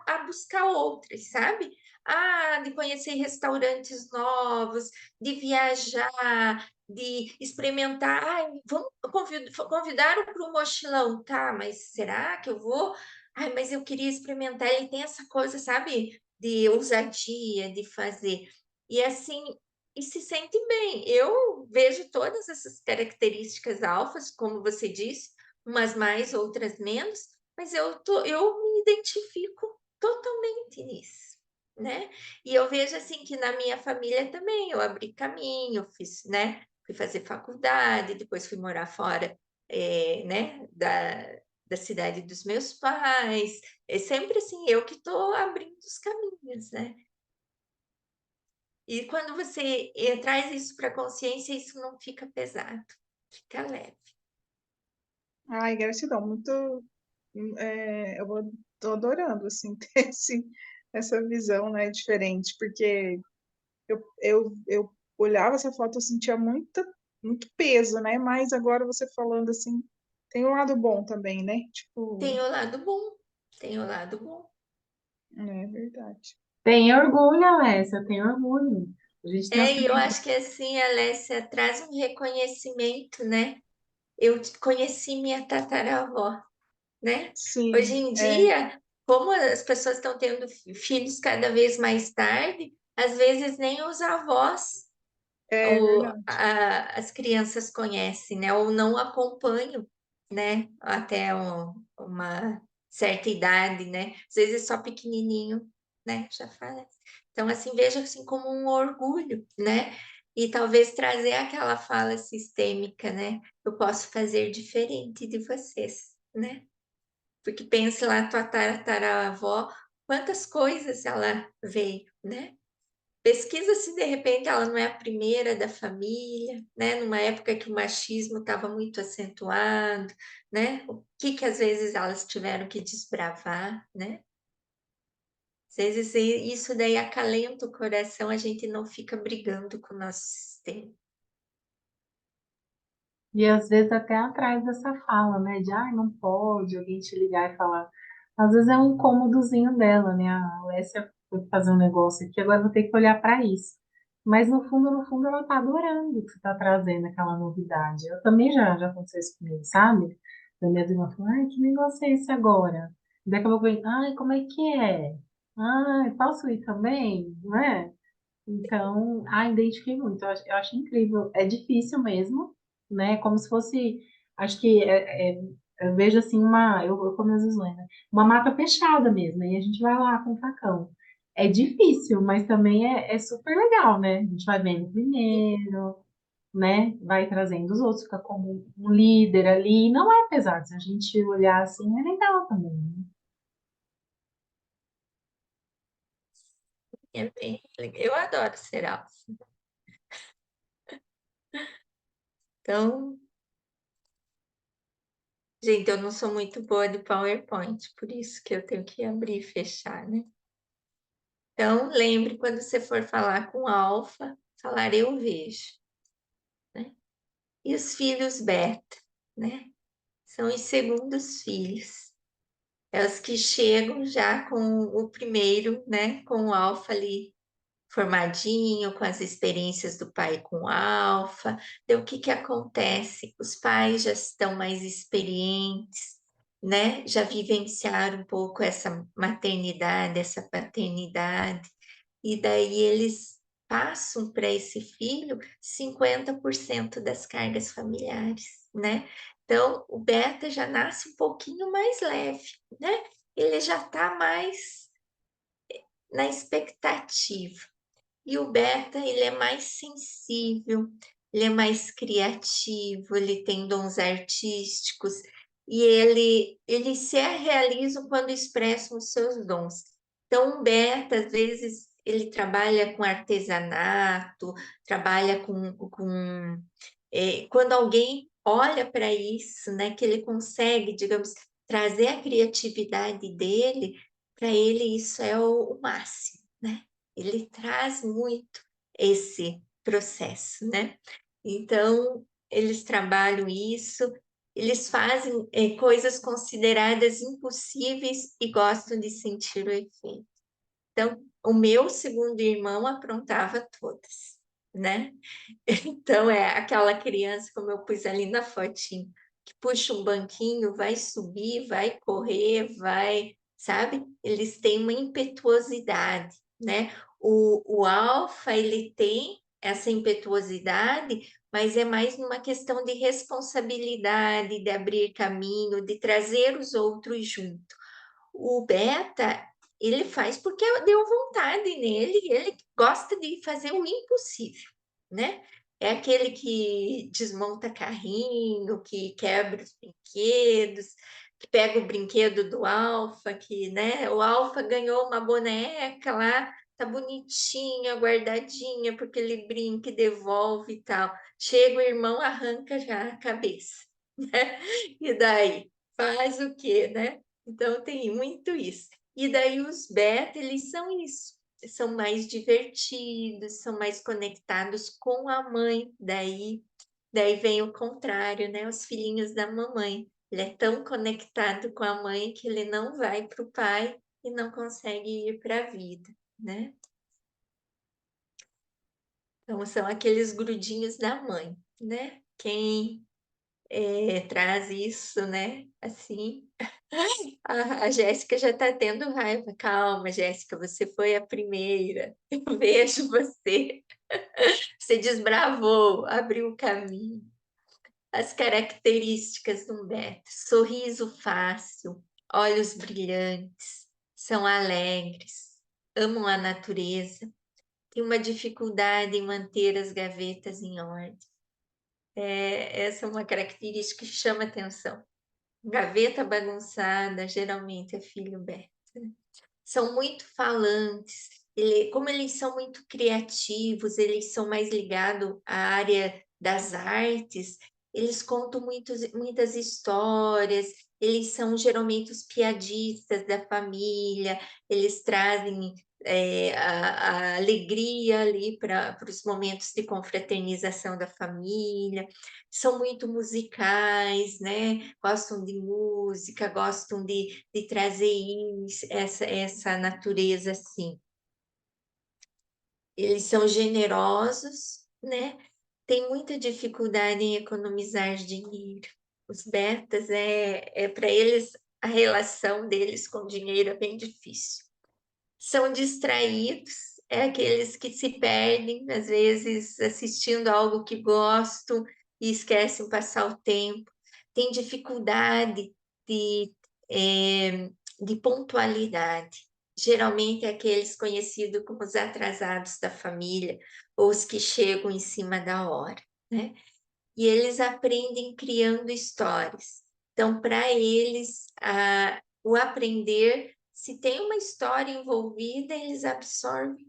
a buscar outras, sabe? Ah, de conhecer restaurantes novos, de viajar, de experimentar. Ai, vamos convidaram para o mochilão, tá? Mas será que eu vou? Ai, mas eu queria experimentar. Ele tem essa coisa, sabe? De ousadia, de fazer. E assim, e se sente bem. Eu vejo todas essas características alfas, como você disse, umas mais, outras menos, mas eu me identifico totalmente nisso, né? E eu vejo assim que na minha família também eu abri caminho, fiz, né? Fui fazer faculdade, depois fui morar fora, né? Da cidade dos meus pais. É sempre assim, eu que estou abrindo os caminhos, né? E quando você traz isso para a consciência, isso não fica pesado, fica leve. Ai, gratidão, muito. Tô adorando, assim, ter essa visão, né, diferente, porque eu olhava essa foto, eu sentia muito peso, né, mas agora você falando, assim, tem um lado bom também, né, tipo, Tem o lado bom, tem o lado bom. é verdade. Tem orgulho, Alessia, tem orgulho. A gente tem E eu orgulho. acho que assim, Alessia, traz um reconhecimento, né? Eu conheci minha tataravó, né? Hoje Sim, em dia, como as pessoas estão tendo filhos cada vez mais tarde, às vezes nem os avós é verdade. as crianças conhecem, né? Ou não acompanham, né? Até uma certa idade, né? Às vezes só pequenininho, né? Já falece. Então, assim, veja assim como um orgulho, né? E talvez trazer aquela fala sistêmica, né? Eu posso fazer diferente de vocês, né? Porque pense lá, tua tataravó, quantas coisas ela veio, né? Pesquisa se de repente ela não é a primeira da família, né? Numa época que o machismo estava muito acentuado, né? O que que às vezes elas tiveram que desbravar, né? Às vezes isso daí acalenta o coração, a gente não fica brigando com o nosso sistema. E às vezes até atrás dessa fala, né? De ai, não pode alguém te ligar e falar. Às vezes é um incômodozinho dela, né? A Alessia foi fazer um negócio aqui, agora eu vou ter que olhar para isso. Mas no fundo, ela tá adorando que você tá trazendo aquela novidade. Eu também já aconteceu isso comigo, sabe? Da minha irmã falou, ai, que negócio é esse agora? E daqui a pouco eu, ai, como é que é? Ai, posso ir também? Não é? Então, identifiquei muito. Eu acho incrível. É difícil mesmo, né? Como se fosse, acho que eu vejo assim eu como às vezes lembro, uma mata fechada mesmo. E a gente vai lá com o facão. É difícil, mas também é super legal, né? A gente vai vendo primeiro, né? Vai trazendo os outros, fica como um líder ali. E não é pesado, se a gente olhar assim, é legal também, né? Eu adoro ser alfa. Então, gente, eu não sou muito boa de PowerPoint, por isso que eu tenho que abrir e fechar, né? Então, lembre quando você for falar com alfa, falar eu vejo, né? E os filhos beta, né? são os segundos filhos. É os que chegam já com o primeiro, né? Com o alfa ali formadinho, com as experiências do pai com o alfa. Então, o que que acontece? Os pais já estão mais experientes, né? Já vivenciaram um pouco essa maternidade, essa paternidade, e daí eles passam para esse filho 50% das cargas familiares, né? Então, o beta já nasce um pouquinho mais leve, né? Ele já está mais na expectativa. E o beta, ele é mais sensível, ele é mais criativo, ele tem dons artísticos e ele se realizam quando expressam os seus dons. Então, o beta, às vezes, ele trabalha com artesanato, trabalha quando alguém olha para isso, né, que ele consegue, digamos, trazer a criatividade dele, para ele isso é o máximo, né? Ele traz muito esse processo, né? Então, eles trabalham isso, eles fazem coisas consideradas impossíveis e gostam de sentir o efeito. Então, o meu segundo irmão aprontava todas, né? Então, é aquela criança, como eu pus ali na fotinho, que puxa um banquinho, vai subir, vai correr, vai, sabe? Eles têm uma impetuosidade, né? O alfa, ele tem essa impetuosidade, mas é mais numa questão de responsabilidade, de abrir caminho, de trazer os outros junto. O beta, ele faz porque deu vontade nele, ele gosta de fazer o impossível, né? É aquele que desmonta carrinho, que quebra os brinquedos, que pega o brinquedo do Alfa, que, né? O Alfa ganhou uma boneca lá, tá bonitinha, guardadinha, porque ele brinca e devolve e tal. Chega o irmão, arranca já a cabeça, né? E daí? Faz o quê, né? Então tem muito isso. E daí os beta, eles são isso, são mais divertidos, são mais conectados com a mãe. Daí vem o contrário, né? Os filhinhos da mamãe. Ele é tão conectado com a mãe que ele não vai para o pai e não consegue ir para a vida, né? Então são aqueles grudinhos da mãe, né? Quem traz isso, né? Assim, a Jéssica já está tendo raiva. Calma, Jéssica, você foi a primeira. Eu vejo você. Você desbravou, abriu o caminho. As características do Humberto: sorriso fácil, olhos brilhantes, são alegres, amam a natureza, tem uma dificuldade em manter as gavetas em ordem. Essa é uma característica que chama atenção. Gaveta bagunçada, geralmente é filho beta. São muito falantes, como eles são muito criativos, eles são mais ligados à área das artes, eles contam muitas histórias, eles são geralmente os piadistas da família, eles trazem a alegria ali para os momentos de confraternização da família, são muito musicais, né? Gostam de música, gostam de trazer essa natureza assim. Eles são generosos, né? Tem muita dificuldade em economizar dinheiro. Os betas, para eles, a relação deles com dinheiro é bem difícil. São distraídos, é aqueles que se perdem, às vezes, assistindo algo que gostam e esquecem passar o tempo. Tem dificuldade de, de pontualidade. Geralmente é aqueles conhecidos como os atrasados da família, ou os que chegam em cima da hora, né? E eles aprendem criando histórias. Então, para eles, o aprender, se tem uma história envolvida, eles absorvem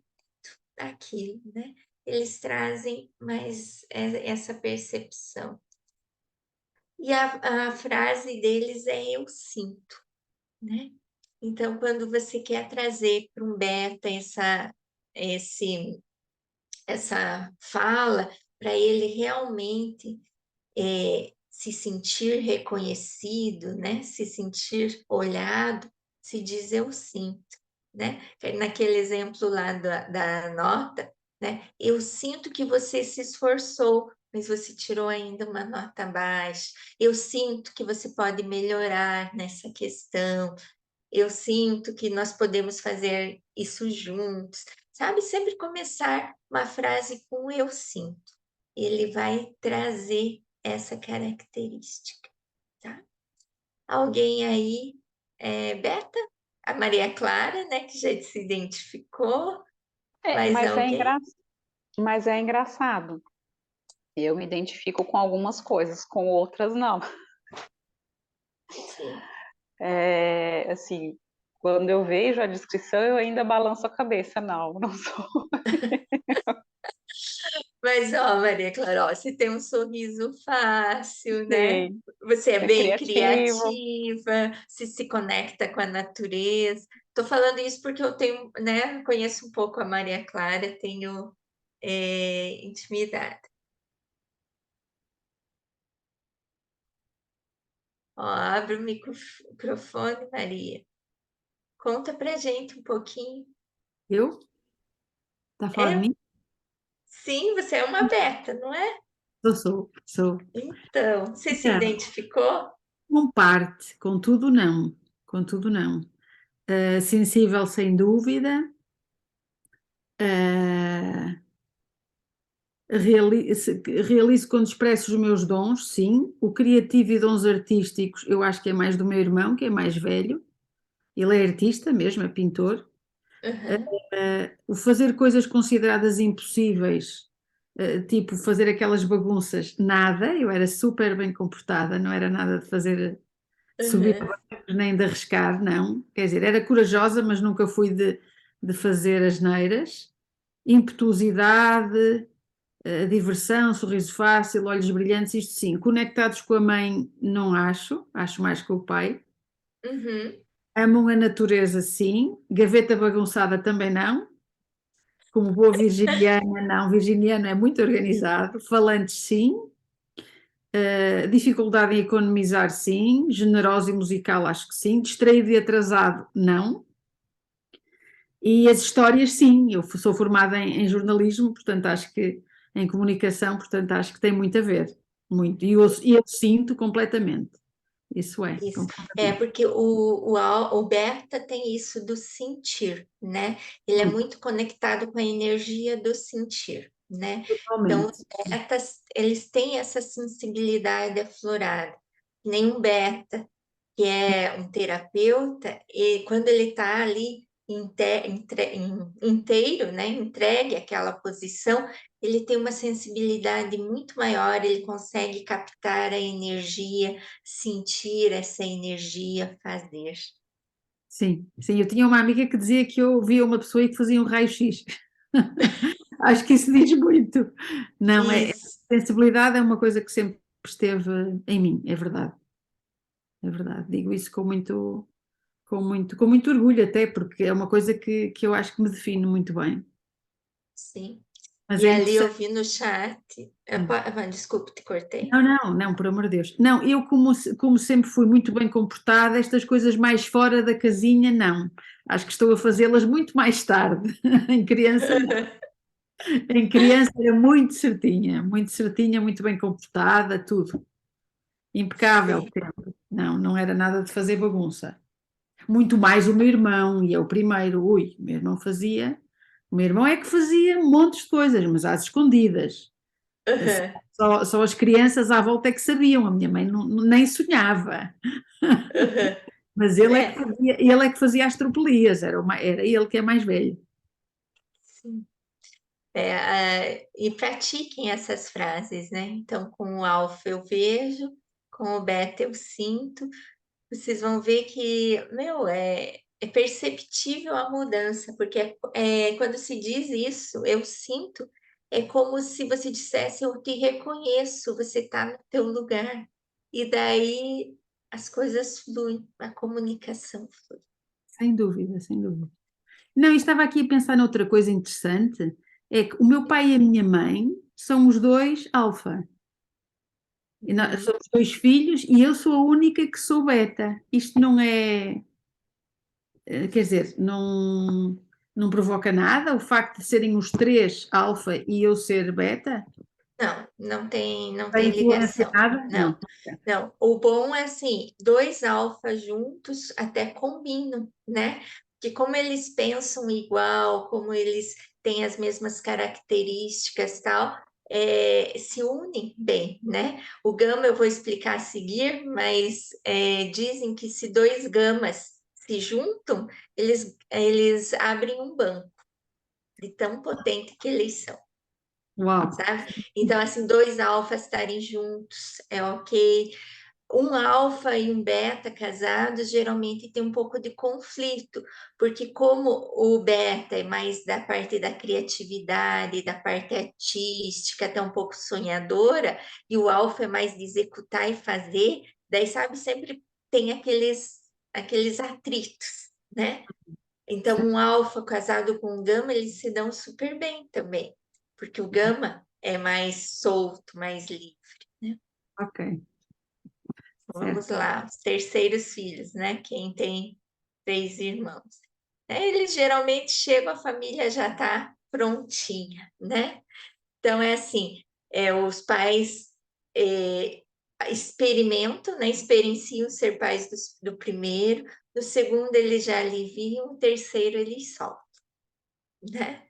aquilo, né? Eles trazem mais essa percepção. E a frase deles é eu sinto, né? Então, quando você quer trazer para um beta essa fala, para ele realmente se sentir reconhecido, né? Se sentir olhado, se diz eu sinto, né? Naquele exemplo lá da nota, né? Eu sinto que você se esforçou, mas você tirou ainda uma nota baixa. Eu sinto que você pode melhorar nessa questão. Eu sinto que nós podemos fazer isso juntos. Sabe, sempre começar uma frase com eu sinto. Ele vai trazer essa característica, tá? Alguém aí, Beta? A Maria Clara, né, que já se identificou. Mais Mas alguém? mas é engraçado. Eu me identifico com algumas coisas, com outras não. Sim. Assim, quando eu vejo a descrição, eu ainda balanço a cabeça. Não, não sou. Mas, ó, Maria Clara, ó, você tem um sorriso fácil, né? Sim, Você é é bem criativo. criativa, se conecta com a natureza. Tô falando isso porque eu tenho, né? Conheço um pouco a Maria Clara, tenho intimidade. Ó, abre o microfone, Maria. Conta pra gente um pouquinho. Eu? Está a falar de É, mim? sim, você é uma beta, não é? Sou. Então, você se Então, identificou? com parte, contudo não. Contudo não. Sensível sem dúvida. Uh, realizo quando expresso os meus dons, sim. O criativo e dons artísticos, eu acho que é mais do meu irmão, que é mais velho. Ele é artista mesmo, é pintor. Uhum, O fazer coisas consideradas impossíveis, tipo fazer aquelas bagunças, nada. Eu era super bem comportada, não era nada de fazer, de subir a uhum, bancos, nem de arriscar, não. Quer dizer, era corajosa, mas nunca fui de fazer asneiras. Impetuosidade, diversão, sorriso fácil, olhos brilhantes, isto sim. Conectados com a mãe, não acho mais com o pai. uhum, Amam a natureza, sim. Gaveta bagunçada também não. Como boa virginiana, não. Virginiano é muito organizado. Falantes, sim. Dificuldade em economizar, sim. Generoso e musical, acho que sim. Distraído e atrasado, não. E as histórias, sim. Eu sou formada em jornalismo, portanto, acho que em comunicação, portanto, acho que tem muito a ver. Muito. E eu sinto completamente. Isso é, isso. É completamente. porque o Berta tem isso do sentir, né? Ele é Muito, muito conectado com a energia do sentir, né? Então, totalmente. os betas, eles têm essa sensibilidade aflorada. Nenhum beta, que é um terapeuta, e quando ele está ali inteiro, né, entregue àquela posição, ele tem uma sensibilidade muito maior, ele consegue captar a energia, sentir essa energia fazer. Sim, sim. Eu tinha uma amiga que dizia que eu via uma pessoa e que fazia um raio-x. Acho que isso diz muito. Não, Isso, sensibilidade é uma coisa que sempre esteve em mim, é verdade. É verdade. Digo isso com muito orgulho até, porque é uma coisa que eu acho que me define muito bem. sim. Mas E é ali eu interessante. vi no chat, desculpe, te cortei. Não, não, não, por amor de Deus. Não, eu como sempre fui muito bem comportada, estas coisas mais fora da casinha, não. Acho que estou a fazê-las muito mais tarde. Em criança, não. Em criança era muito certinha, muito bem comportada, tudo. Impecável Sim. sempre. Não, não era nada de fazer bagunça. Muito mais o meu irmão, e é o primeiro. Ui, o meu irmão fazia. O meu irmão é que fazia montes de coisas, mas às escondidas. Uhum, Só as crianças à volta é que sabiam, a minha mãe nem sonhava. uhum. Mas ele é que fazia as tropelias, era ele que é mais velho. Sim. E pratiquem essas frases, né? Então, com o alfa eu vejo, com o beta eu sinto. Vocês vão ver que, meu, é perceptível a mudança, porque quando se diz isso, eu sinto, é como se você dissesse, eu te reconheço, você está no teu lugar. E daí as coisas fluem, a comunicação flui. Sem dúvida, sem dúvida. Não, e estava aqui a pensar noutra coisa interessante, é que o meu pai e a minha mãe são os dois alfa. E nós somos 2 filhos e eu sou a única que sou beta. Isto não é, quer dizer, não provoca nada o facto de serem os 3 alfa e eu ser beta? Não, não Tem tem influência ligação. nada? Não, Não. não. O bom é assim, 2 alfas juntos até combinam, né? Porque como eles pensam igual, como eles têm as mesmas características, tal, se unem bem, né? O gama eu vou explicar a seguir, mas dizem que se 2 gamas se juntam, eles abrem um banco de tão potente que eles são, Uau. sabe? Então, assim, 2 alfas estarem juntos é ok. Um alfa e um beta casados geralmente tem um pouco de conflito, porque como o beta é mais da parte da criatividade, da parte artística, até um pouco sonhadora, e o alfa é mais de executar e fazer, daí, sabe, sempre tem aqueles atritos, né? Então, um alfa casado com um gama, eles se dão super bem também, porque o gama é mais solto, mais livre, né? Ok, Vamos certo. lá, os terceiros filhos, né? Quem tem 3 irmãos. Eles geralmente chegam, a família já está prontinha, né? Então, é assim, os pais é, experimentam, né? Experienciam ser pais do primeiro, do segundo eles já aliviam, o terceiro eles soltam, né?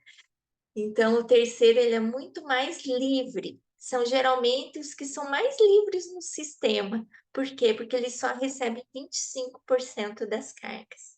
Então, o terceiro ele é muito mais livre. São geralmente os que são mais livres no sistema. Por quê? Porque eles só recebem 25% das cargas.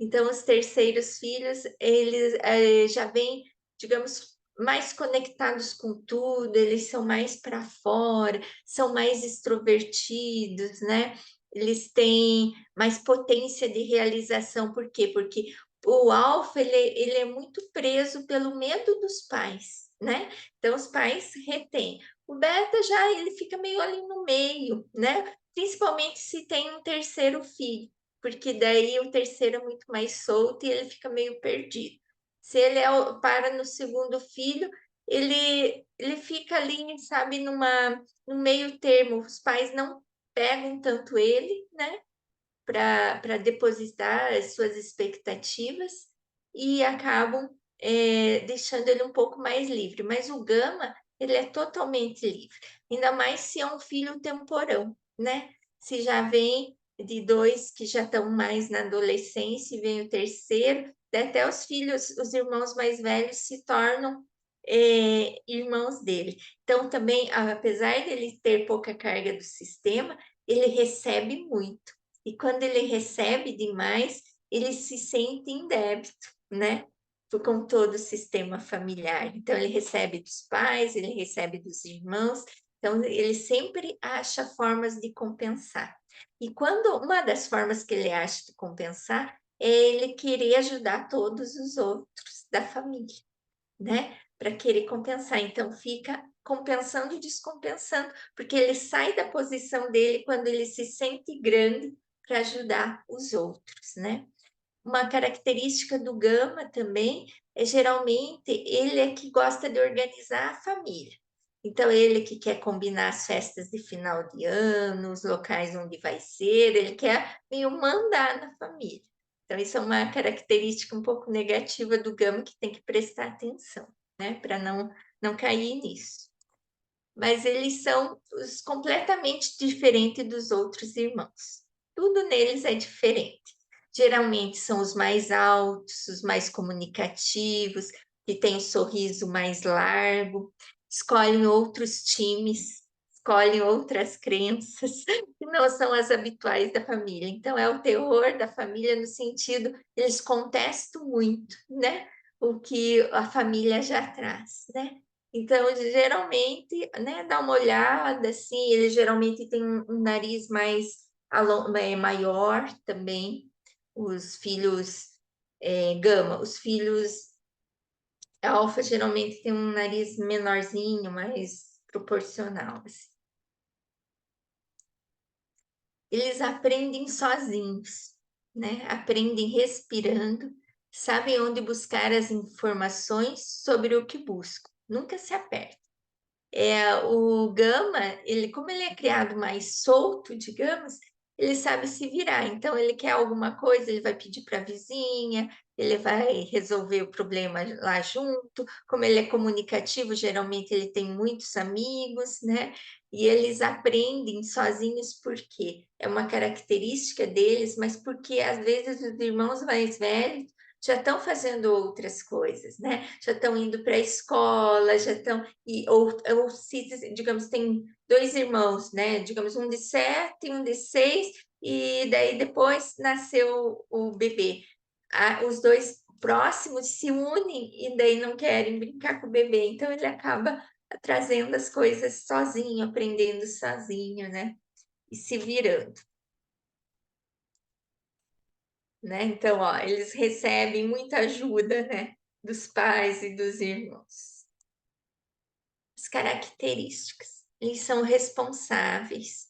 Então, os terceiros filhos, eles já vêm, digamos, mais conectados com tudo, eles são mais para fora, são mais extrovertidos, né? Eles têm mais potência de realização. Por quê? Porque o alfa, ele é muito preso pelo medo dos pais, né? Então, os pais retêm. O beta já, ele fica meio ali no meio, né? Principalmente se tem um terceiro filho, porque daí o terceiro é muito mais solto e ele fica meio perdido. Se ele para no segundo filho, ele fica ali, sabe, no meio termo. Os pais não pegam tanto ele, né? Para depositar as suas expectativas e acabam deixando ele um pouco mais livre. Mas o gama, ele é totalmente livre, ainda mais se é um filho temporão, né? Se já vem de 2 que já estão mais na adolescência e vem o terceiro, até os filhos, os irmãos mais velhos se tornam irmãos dele. Então, também, apesar dele ter pouca carga do sistema, ele recebe muito. E quando ele recebe demais, ele se sente em débito, né? Com todo o sistema familiar. Então, ele recebe dos pais, ele recebe dos irmãos, então, ele sempre acha formas de compensar. E quando uma das formas que ele acha de compensar é ele querer ajudar todos os outros da família, né? Para querer compensar. Então, fica compensando e descompensando, porque ele sai da posição dele quando ele se sente grande para ajudar os outros, né? Uma característica do gama também é geralmente ele é que gosta de organizar a família. Então, ele que quer combinar as festas de final de ano, os locais onde vai ser, ele quer meio mandar na família. Então, isso é uma característica um pouco negativa do gama que tem que prestar atenção, né? Para não cair nisso. Mas eles são completamente diferentes dos outros irmãos. Tudo neles é diferente. Geralmente são os mais altos, os mais comunicativos, que têm o sorriso mais largo, escolhem outros times, escolhem outras crenças, que não são as habituais da família. Então, é o terror da família no sentido, eles contestam muito, né? O que a família já traz, né? Então, geralmente, né, dá uma olhada, assim, ele geralmente tem um nariz mais maior também, os filhos gama, os filhos alfa geralmente tem um nariz menorzinho, mais proporcional, assim. Eles aprendem sozinhos, né? Aprendem respirando, sabem onde buscar as informações sobre o que buscam, nunca se apertam. O Gama, como ele é criado mais solto, digamos, ele sabe se virar. Então, ele quer alguma coisa, ele vai pedir para a vizinha, ele vai resolver o problema lá junto. Como ele é comunicativo, geralmente ele tem muitos amigos, né? E eles aprendem sozinhos porque é uma característica deles, mas porque às vezes os irmãos mais velhos já estão fazendo outras coisas, né? Já estão indo para a escola, já estão ou se, digamos, tem dois irmãos, né? Digamos, um de 7 e um de 6, e daí depois nasceu o bebê. Os dois próximos se unem e daí não querem brincar com o bebê, então ele acaba trazendo as coisas sozinho, aprendendo sozinho, né? E se virando, né? Então, ó, eles recebem muita ajuda, né? Dos pais e dos irmãos. As características. Eles são responsáveis,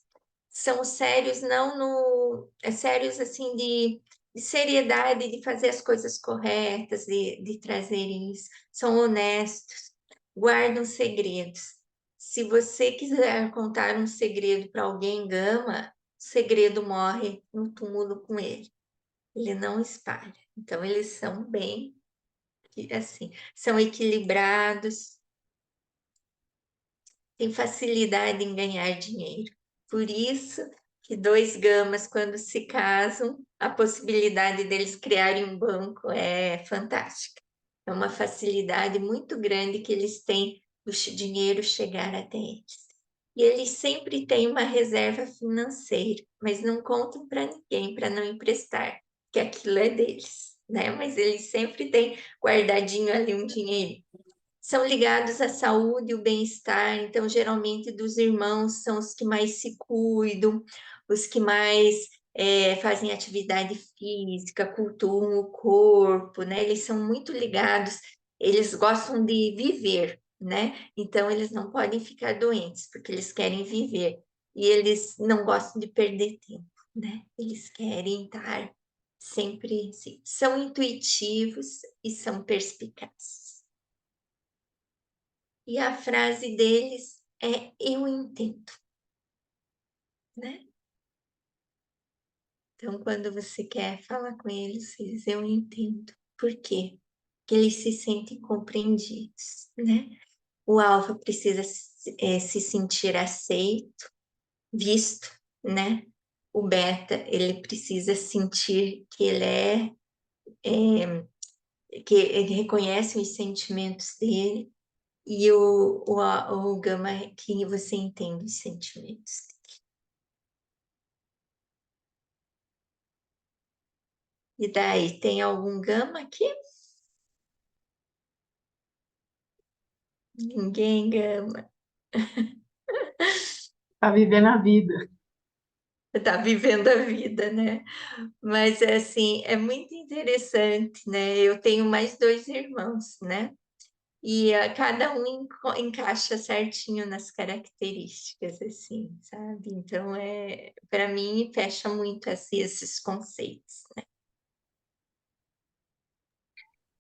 são sérios, não no. Sérios assim de seriedade, de fazer as coisas corretas, de trazerem isso. São honestos, guardam segredos. Se você quiser contar um segredo para alguém, Gama, o segredo morre no túmulo com ele. Ele não espalha. Então, eles são bem, assim, são equilibrados, têm facilidade em ganhar dinheiro. Por isso que dois Gamas, quando se casam, a possibilidade deles criarem um banco é fantástica. É uma facilidade muito grande que eles têm do dinheiro chegar até eles. E eles sempre têm uma reserva financeira, mas não contam para ninguém, para não emprestar, que aquilo é deles, né? Mas eles sempre têm guardadinho ali um dinheiro. São ligados à saúde e o bem-estar, então geralmente dos irmãos são os que mais se cuidam, os que mais fazem atividade física, cultuam o corpo, né? Eles são muito ligados, eles gostam de viver, né? Então eles não podem ficar doentes, porque eles querem viver. E eles não gostam de perder tempo, né? Eles querem estar sempre, sim. São intuitivos e são perspicazes. E a frase deles é eu entendo, né? Então, quando você quer falar com eles, você diz eu entendo. Por quê? Porque eles se sentem compreendidos, né? O alfa precisa se sentir aceito, visto, né? O beta, ele precisa sentir que que ele reconhece os sentimentos dele, e o gama é que você entende os sentimentos. E daí, tem algum gama aqui? Ninguém gama. Tá vivendo a vida. Tá vivendo a vida, né? Mas, assim, é muito interessante, né? Eu tenho mais dois irmãos, né? E cada um encaixa certinho nas características, assim, sabe? Então, para mim, fecha muito assim, esses conceitos, né?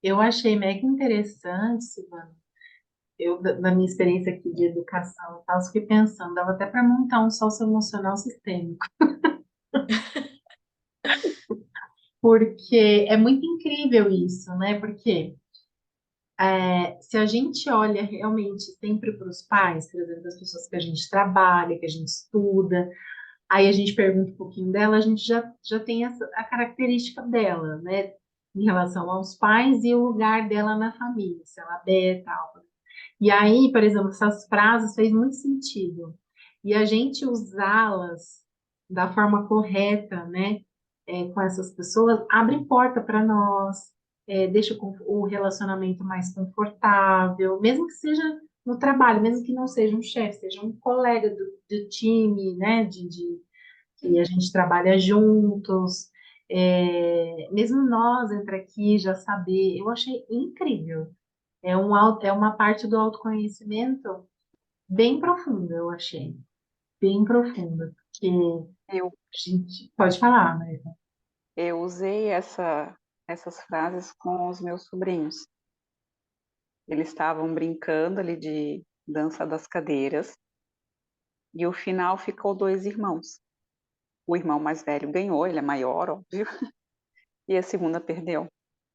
Eu achei mega interessante, Silvana. Eu, da minha experiência aqui de educação, e tal, fiquei pensando, dava até para montar um socioemocional sistêmico, porque é muito incrível isso, né? Porque se a gente olha realmente sempre para os pais, por exemplo, as pessoas que a gente trabalha, que a gente estuda, aí a gente pergunta um pouquinho dela, a gente já tem a característica dela, né? Em relação aos pais e o lugar dela na família, se ela é tal. E aí, por exemplo, essas frases fez muito sentido. E a gente usá-las da forma correta, né, com essas pessoas, abre porta para nós, deixa o relacionamento mais confortável, mesmo que seja no trabalho, mesmo que não seja um chefe, seja um colega do time, né, que a gente trabalha juntos. Mesmo nós entre aqui já saber, eu achei incrível. É uma parte do autoconhecimento bem profunda, eu achei. Bem profunda. Porque Eu, a gente pode falar, né? eu usei essas frases com os meus sobrinhos. Eles estavam brincando ali dança das cadeiras, e o final ficou 2 irmãos. O irmão mais velho ganhou, ele é maior, óbvio, e a segunda perdeu.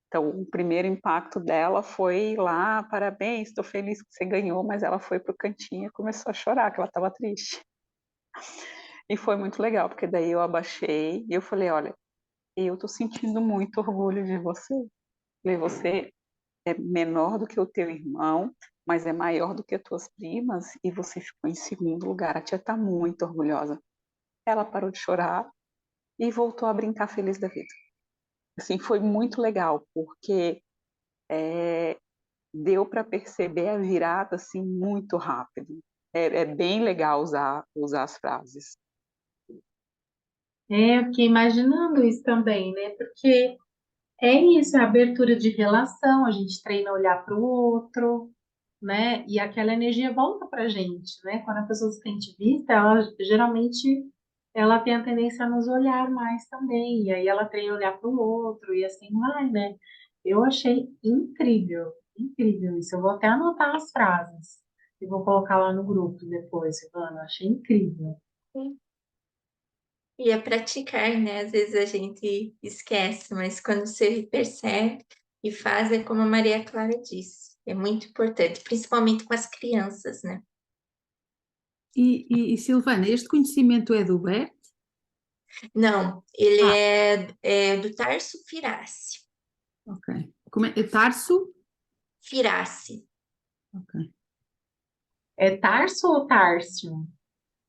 Então, o primeiro impacto dela foi ir lá, parabéns, estou feliz que você ganhou, mas ela foi para o cantinho e começou a chorar, que ela estava triste. E foi muito legal, porque daí eu abaixei e eu falei, olha, eu estou sentindo muito orgulho de você. Falei, você é menor do que o teu irmão, mas é maior do que as tuas primas, e você ficou em segundo lugar. A tia está muito orgulhosa. Ela parou de chorar e voltou a brincar feliz da vida. Assim, foi muito legal, porque deu para perceber a virada assim muito rápido. É bem legal usar as frases. Eu fiquei imaginando isso também, né? Porque é isso, é abertura de relação, a gente treina a olhar para o outro, né? E aquela energia volta para a gente, né? Quando a pessoa se sente vista, ela geralmente ela tem a tendência a nos olhar mais também, e aí ela treina a olhar para o outro, e assim vai, né? Eu achei incrível, incrível isso. Eu vou até anotar as frases e vou colocar lá no grupo depois, Silvana. Achei incrível. E é praticar, né? Às vezes a gente esquece, mas quando você percebe e faz, é como a Maria Clara disse, é muito importante, principalmente com as crianças, né? E Silvana, este conhecimento é do Bert? Não, ele Ah, é do Tarso Firassi. ok. Como é? Tarso? Firassi, Ok. É Tarso ou Tárcio?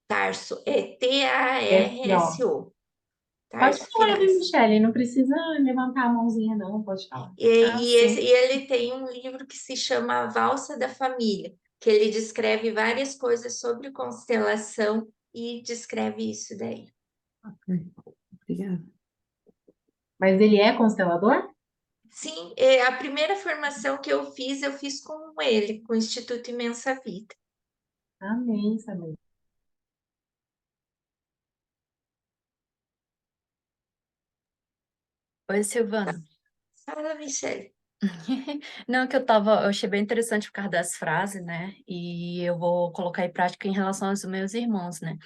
Tarso, é S-O. Tarso, Pode Tarso falar, viu, Firassi. Michele? Não precisa levantar a mãozinha, não. Pode falar. Ah, sim. E ele tem um livro que se chama A Valsa da Família, que ele descreve várias coisas sobre constelação e descreve isso daí. Ok. Obrigada. Mas ele é constelador? Sim, a primeira formação que eu fiz com ele, com o Instituto Imensa Vida. Amém, saber. Oi, Silvana. Fala, Michelle. Não, que eu achei bem interessante por causa das frases, né? E eu vou colocar em prática em relação aos meus irmãos, né?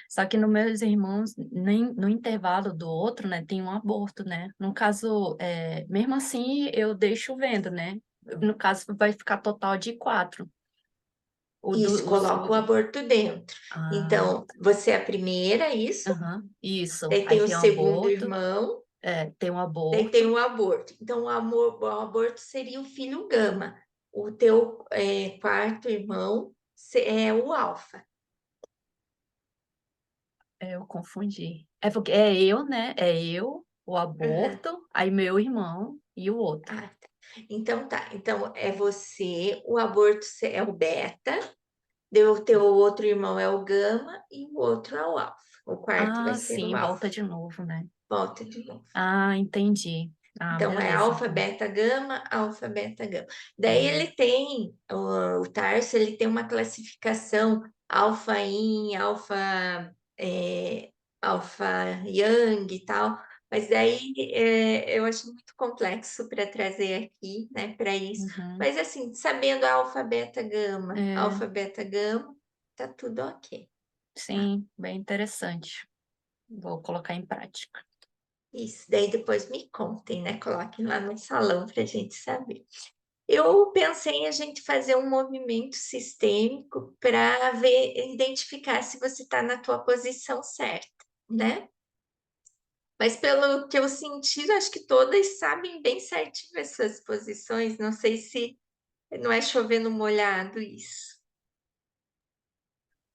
Só que nos meus irmãos, nem no intervalo do outro, né, tem um aborto, né? No caso, mesmo assim, eu deixo vendo, né? No caso, vai ficar total de 4. Isso, coloca o aborto dentro. Ah, Então, você é a primeira, isso? aham, isso. Daí Aí tem o tem um segundo aborto, irmão, tem um daí tem aborto. o aborto. Então, o aborto seria o filho gama. O teu quarto irmão é o alfa. Eu confundi. É porque é eu, né? É eu, o Uhum. aborto, aí meu irmão e o outro. Ah, tá. Então tá. Então é você, o aborto é o beta, o teu outro irmão é o gama e o outro é o alfa. O quarto vai Ah, ser o sim, volta alfa. de novo, né? Volta de novo. Ah, entendi. Ah, Então é beleza, alfa, então. beta, gama, alfa, beta, gama. Daí Hum, ele tem, o Tarso, ele tem uma classificação alfa yin, alfa yang e tal, mas daí eu acho muito complexo para trazer aqui, né, para isso. uhum. Mas assim, sabendo É, alfa, beta, gama, tá tudo ok. Tá? sim, bem interessante. Vou colocar em prática. Isso, daí depois me contem, né? Coloquem lá no salão para a gente saber. Eu pensei em a gente fazer um movimento sistêmico para ver, identificar se você está na tua posição certa, né? Mas pelo que eu senti, eu acho que todas sabem bem certinho as suas posições. Não sei se não é chovendo molhado isso.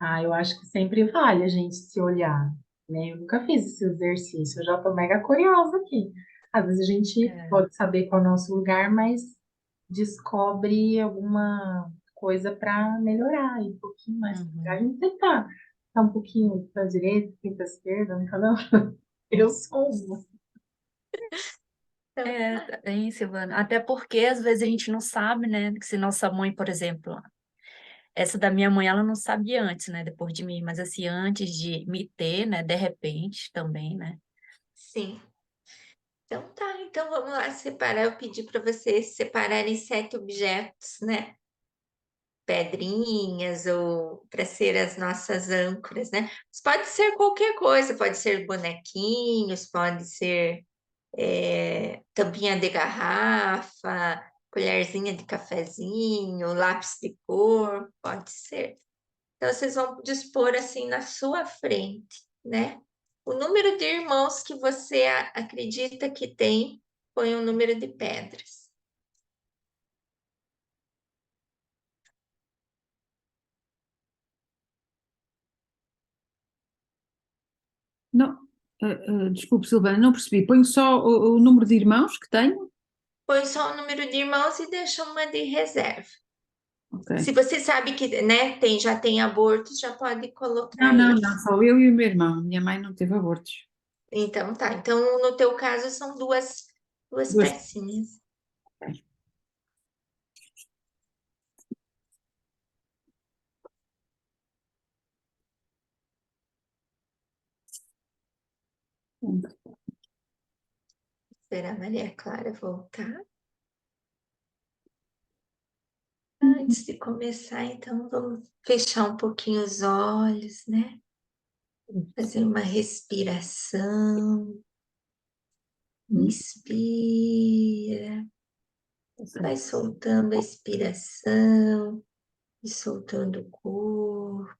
Ah, eu acho que sempre vale a gente se olhar, né? Eu nunca fiz esse exercício, eu já tô mega curiosa aqui. Às vezes a gente É, pode saber qual é o nosso lugar, mas descobre alguma coisa para melhorar, ir um pouquinho mais para cá. A uhum. gente sempre tá um pouquinho para a direita, um pouquinho para a esquerda, né? Cada um. Eu sou uma. Então, tá. Hein, Silvana? Até porque às vezes a gente não sabe, né? Que se nossa mãe, por exemplo, essa da minha mãe, ela não sabia antes, né? Depois de mim, mas assim, antes de me ter, né? De repente também, né? Sim. Então tá, então vamos lá separar. Eu pedi para vocês separarem 7 objetos, né? pedrinhas ou para ser as nossas âncoras, né? Mas pode ser qualquer coisa, pode ser bonequinhos, pode ser tampinha de garrafa, colherzinha de cafezinho, lápis de cor, pode ser. Então, vocês vão dispor assim na sua frente, né? O número de irmãos que você acredita que tem, põe um número de pedras. Não, desculpe, Silvana, não percebi. Ponho só o número de irmãos que tenho? Põe só o número de irmãos e deixa uma de reserva. Ok. Se você sabe que, né, já tem abortos, já pode colocar Não, eles. não, só eu e o meu irmão. Minha mãe não teve abortos. Então, tá. Então, no teu caso, são duas Duas. pecinhas. Esperar a Maria Clara voltar. Antes de começar, então, vamos fechar um pouquinho os olhos, né? Fazer uma respiração. Inspira. Vai soltando a expiração e soltando o corpo.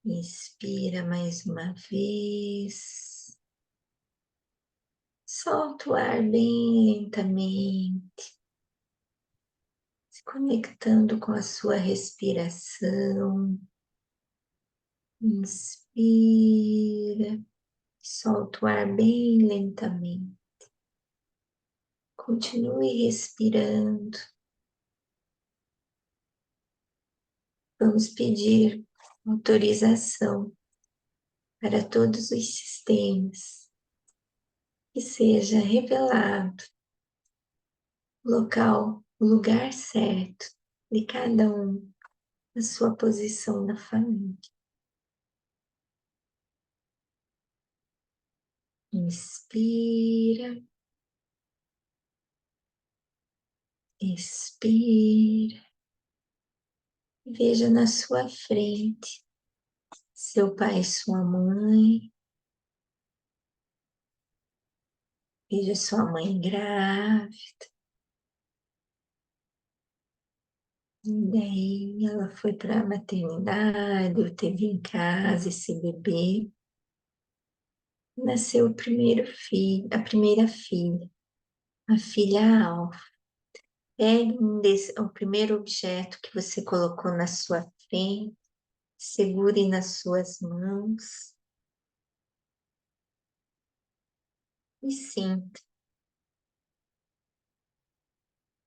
Inspira mais uma vez. Solta o ar bem lentamente, se conectando com a sua respiração. Inspira, solta o ar bem lentamente. Continue respirando. Vamos pedir autorização para todos os sistemas, que seja revelado o local, o lugar certo de cada um, na sua posição na família. Inspira, expira. Veja na sua frente seu pai e sua mãe. Veja sua mãe grávida. E daí ela foi para a maternidade, ou teve em casa esse bebê. Nasceu o primeiro filho, a primeira filha, a filha Alfa. Pegue o primeiro objeto que você colocou na sua frente, segure nas suas mãos e sinta.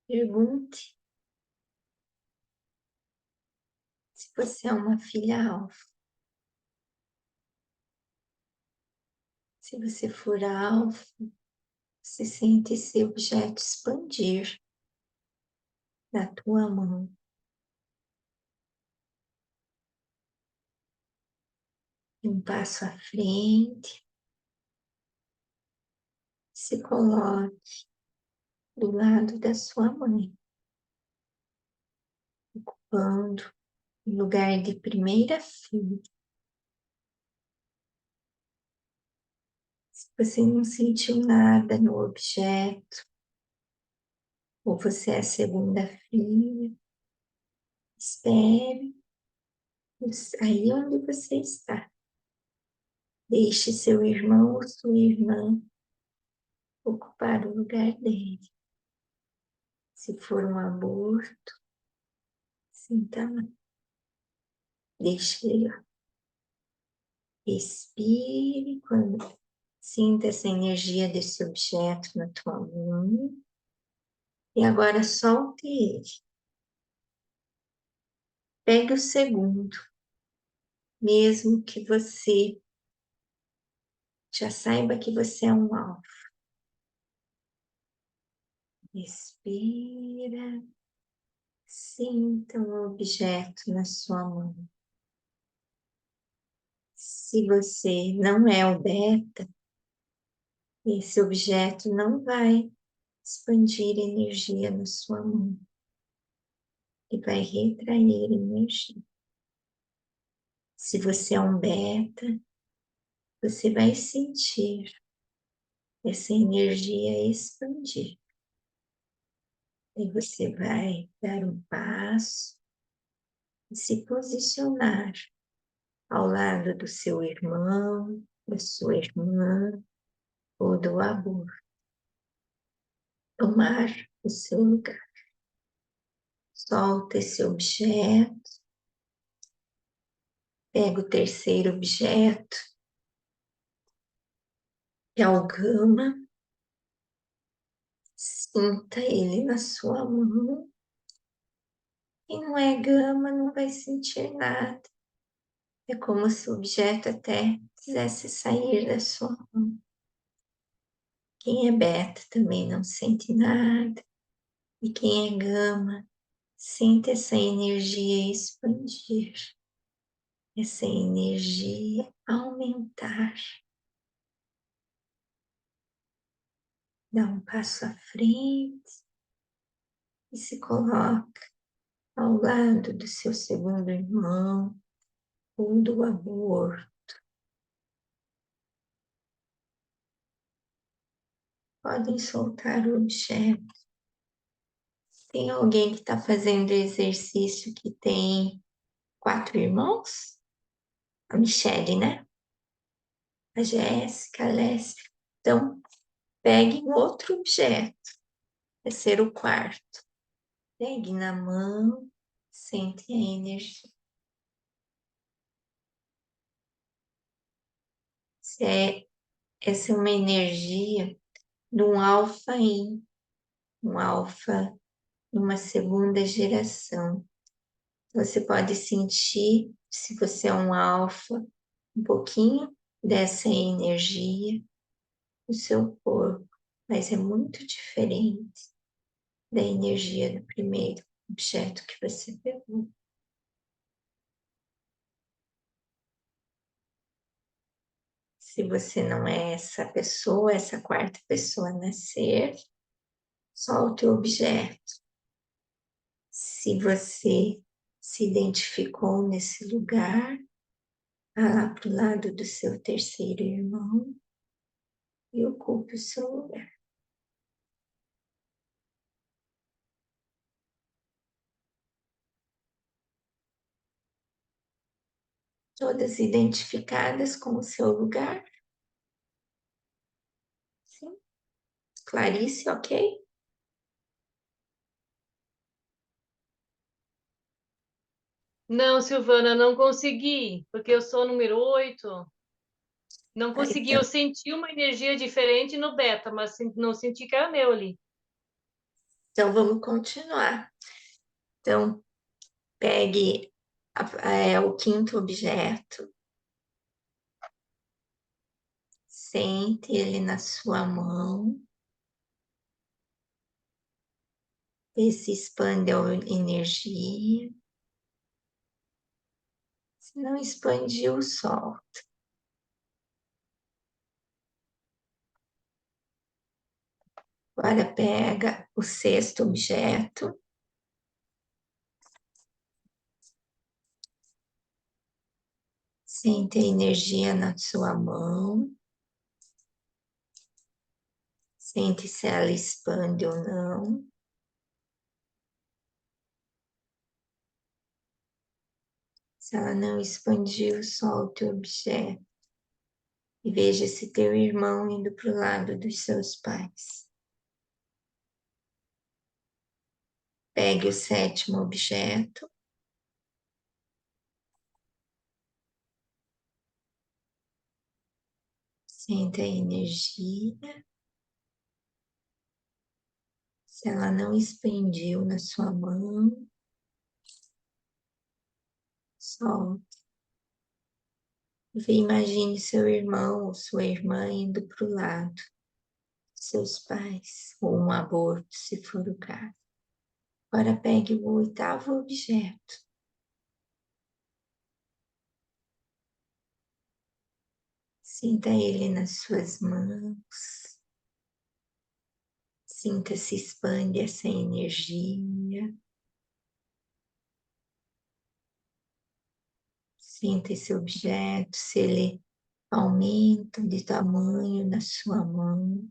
Pergunte se você é uma filha alfa. Se você for alfa, você sente esse objeto expandir na tua mão. Um passo à frente, se coloque do lado da sua mãe, ocupando o lugar de primeira fila. Se você não sentiu nada no objeto, ou você é a segunda filha, espere aí onde você está. Deixe seu irmão ou sua irmã ocupar o lugar dele. Se for um aborto, sinta lá. Deixe ele lá. Respire quando sinta essa energia desse objeto na tua mão. E agora solte ele. Pegue o segundo, mesmo que você já saiba que você é um alfa. Respira, sinta um objeto na sua mão. Se você não é o beta, esse objeto não vai expandir energia na sua mão. e vai retrair energia. Se você é um beta, você vai sentir essa energia expandir. E você vai dar um passo e se posicionar ao lado do seu irmão, da sua irmã ou do amor. Tomar o seu lugar. Solta esse objeto. Pega o terceiro objeto, que é o gama. Sinta ele na sua mão. Quem não é gama não vai sentir nada. É como se o objeto até quisesse sair da sua mão. Quem é beta também não sente nada. E quem é gama sente essa energia expandir. Essa energia aumentar. Dá um passo à frente e se coloca ao lado do seu segundo irmão ou do amor. Podem soltar o objeto. Tem alguém que está fazendo exercício que tem 4 irmãos? A Michele, né? A Jéssica, a Lécia. Então, peguem outro objeto. Vai ser o quarto. Pegue na mão, sente a energia. Essa é uma energia de um alfa-in, um alfa numa segunda geração. Você pode sentir, se você é um alfa, um pouquinho dessa energia no seu corpo, mas é muito diferente da energia do primeiro objeto que você pegou. Se você não é essa pessoa, essa quarta pessoa a nascer, solte o objeto. Se você se identificou nesse lugar, vá lá para o lado do seu terceiro irmão e ocupe o seu lugar. Todas identificadas com o seu lugar? Sim. Clarice, ok? Não, Silvana, não consegui, porque eu sou número 8. Não Tá, consegui. então, Eu senti uma energia diferente no beta, mas não senti que era meu ali. então vamos continuar. Então, pegue o quinto objeto, sente ele na sua mão, e se expande a energia. Se não expandiu, solta. Agora pega o sexto objeto. Sente a energia na sua mão. Sente se ela expande ou não. Se ela não expandiu, solte o objeto. E veja esse teu irmão indo para o lado dos seus pais. Pegue o sétimo objeto. Sinta a energia. Se ela não expandiu na sua mão, solte. Imagine seu irmão ou sua irmã indo para o lado dos seus pais, ou um aborto, se for o caso. Agora pegue o oitavo objeto. Sinta ele nas suas mãos. Sinta se expande essa energia. Sinta esse objeto, se ele aumenta de tamanho na sua mão.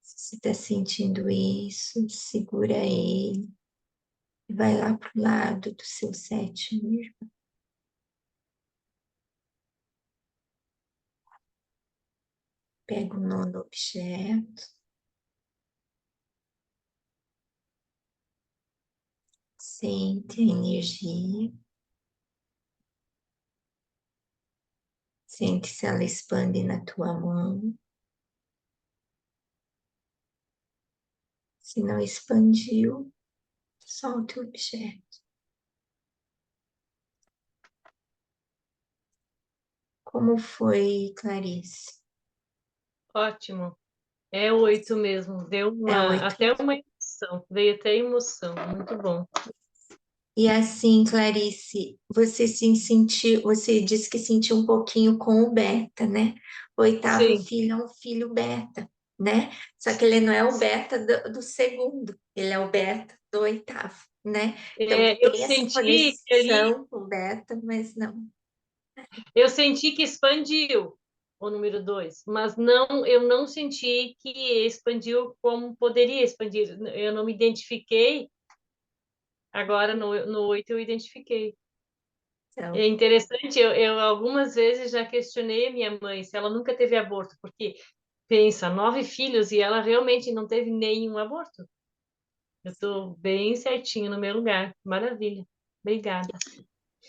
Se você está sentindo isso, segura ele e vai lá para o lado do seu sétimo irmão. Pega o nono objeto. Sente a energia. Sente se ela expande na tua mão. Se não expandiu, solte o objeto. Como foi, Clarice? Ótimo. É 8 mesmo. Deu É 8. até uma emoção. Veio até emoção. Muito bom. E assim, Clarice, você disse que sentiu um pouquinho com o beta, né? O 8º Sim. filho é um filho beta, né? Só que ele não é o beta do segundo, ele é o beta do 8º, né? Então Eu tem essa senti que ali, conexão com o beta, mas não. eu senti que expandiu o número 2, mas não, eu não senti que expandiu como poderia expandir. Eu não me identifiquei. Agora no 8 eu identifiquei. Então, É interessante, eu algumas vezes já questionei a minha mãe se ela nunca teve aborto, porque pensa, 9 filhos e ela realmente não teve nenhum aborto. Eu estou bem certinho no meu lugar. Maravilha. Obrigada.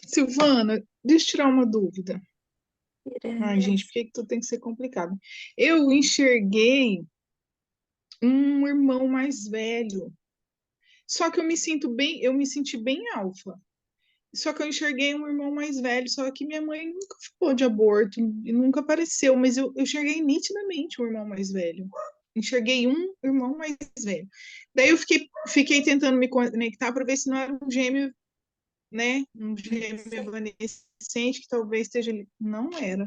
Silvana, deixa eu tirar uma dúvida. Ai, Miranda, gente, por que que tudo tem que ser complicado? Eu enxerguei um irmão mais velho. Só que eu me senti bem alfa. Só que eu enxerguei um irmão mais velho, só que minha mãe nunca falou de aborto e nunca apareceu, mas eu enxerguei nitidamente um irmão mais velho. Enxerguei um irmão mais velho. Daí eu fiquei tentando me conectar para ver se não era um gêmeo, né? Um gêmeo evanescente que talvez esteja ali. Não era.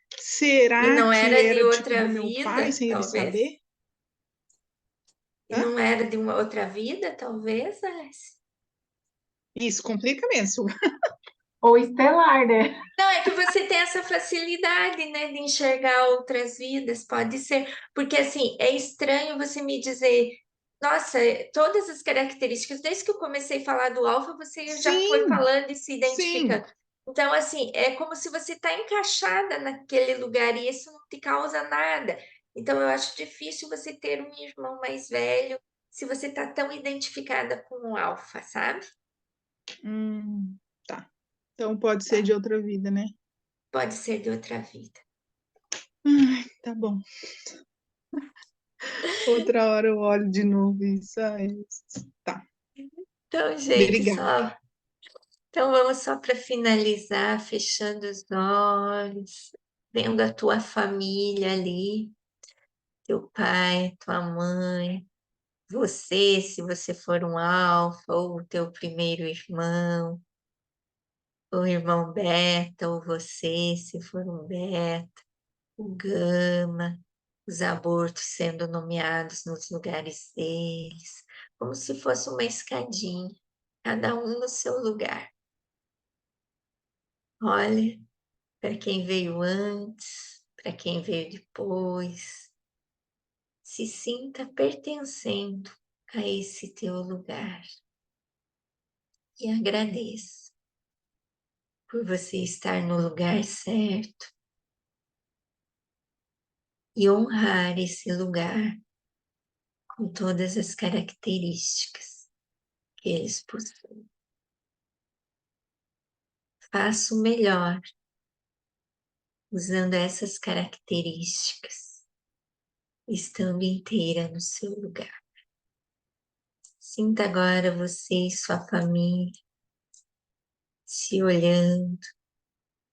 e Será não que era de era tipo outra do meu pai vida, sem ele talvez? saber? E Hã? não era de uma outra vida, talvez, Alice? Isso complica mesmo. Ou estelar, né? Não, é que você tem essa facilidade, né, de enxergar outras vidas, pode ser. Porque, assim, é estranho você me dizer, nossa, todas as características, desde que eu comecei a falar do alfa, você já foi Sim, falando e se sim. identificando. Então, assim, é como se você está encaixada naquele lugar e isso não te causa nada. Então, eu acho difícil você ter um irmão mais velho se você está tão identificada com o alfa, sabe? Tá. Então pode ser Tá. de outra vida, né? Pode ser de outra vida. Ai, tá bom. Outra hora eu olho de novo isso. Ai, tá. Então, gente, Obrigada. só. Então, vamos só para finalizar, fechando os olhos, vendo a tua família ali, teu pai, tua mãe, você, se você for um alfa, ou o teu primeiro irmão, o irmão beta, ou você, se for um beta, o gama, os abortos sendo nomeados nos lugares deles, como se fosse uma escadinha, cada um no seu lugar. Olha, para quem veio antes, para quem veio depois, se sinta pertencendo a esse teu lugar e agradeça por você estar no lugar certo e honrar esse lugar com todas as características que eles possuem. Faça o melhor usando essas características, estando inteira no seu lugar. Sinta agora você e sua família se olhando,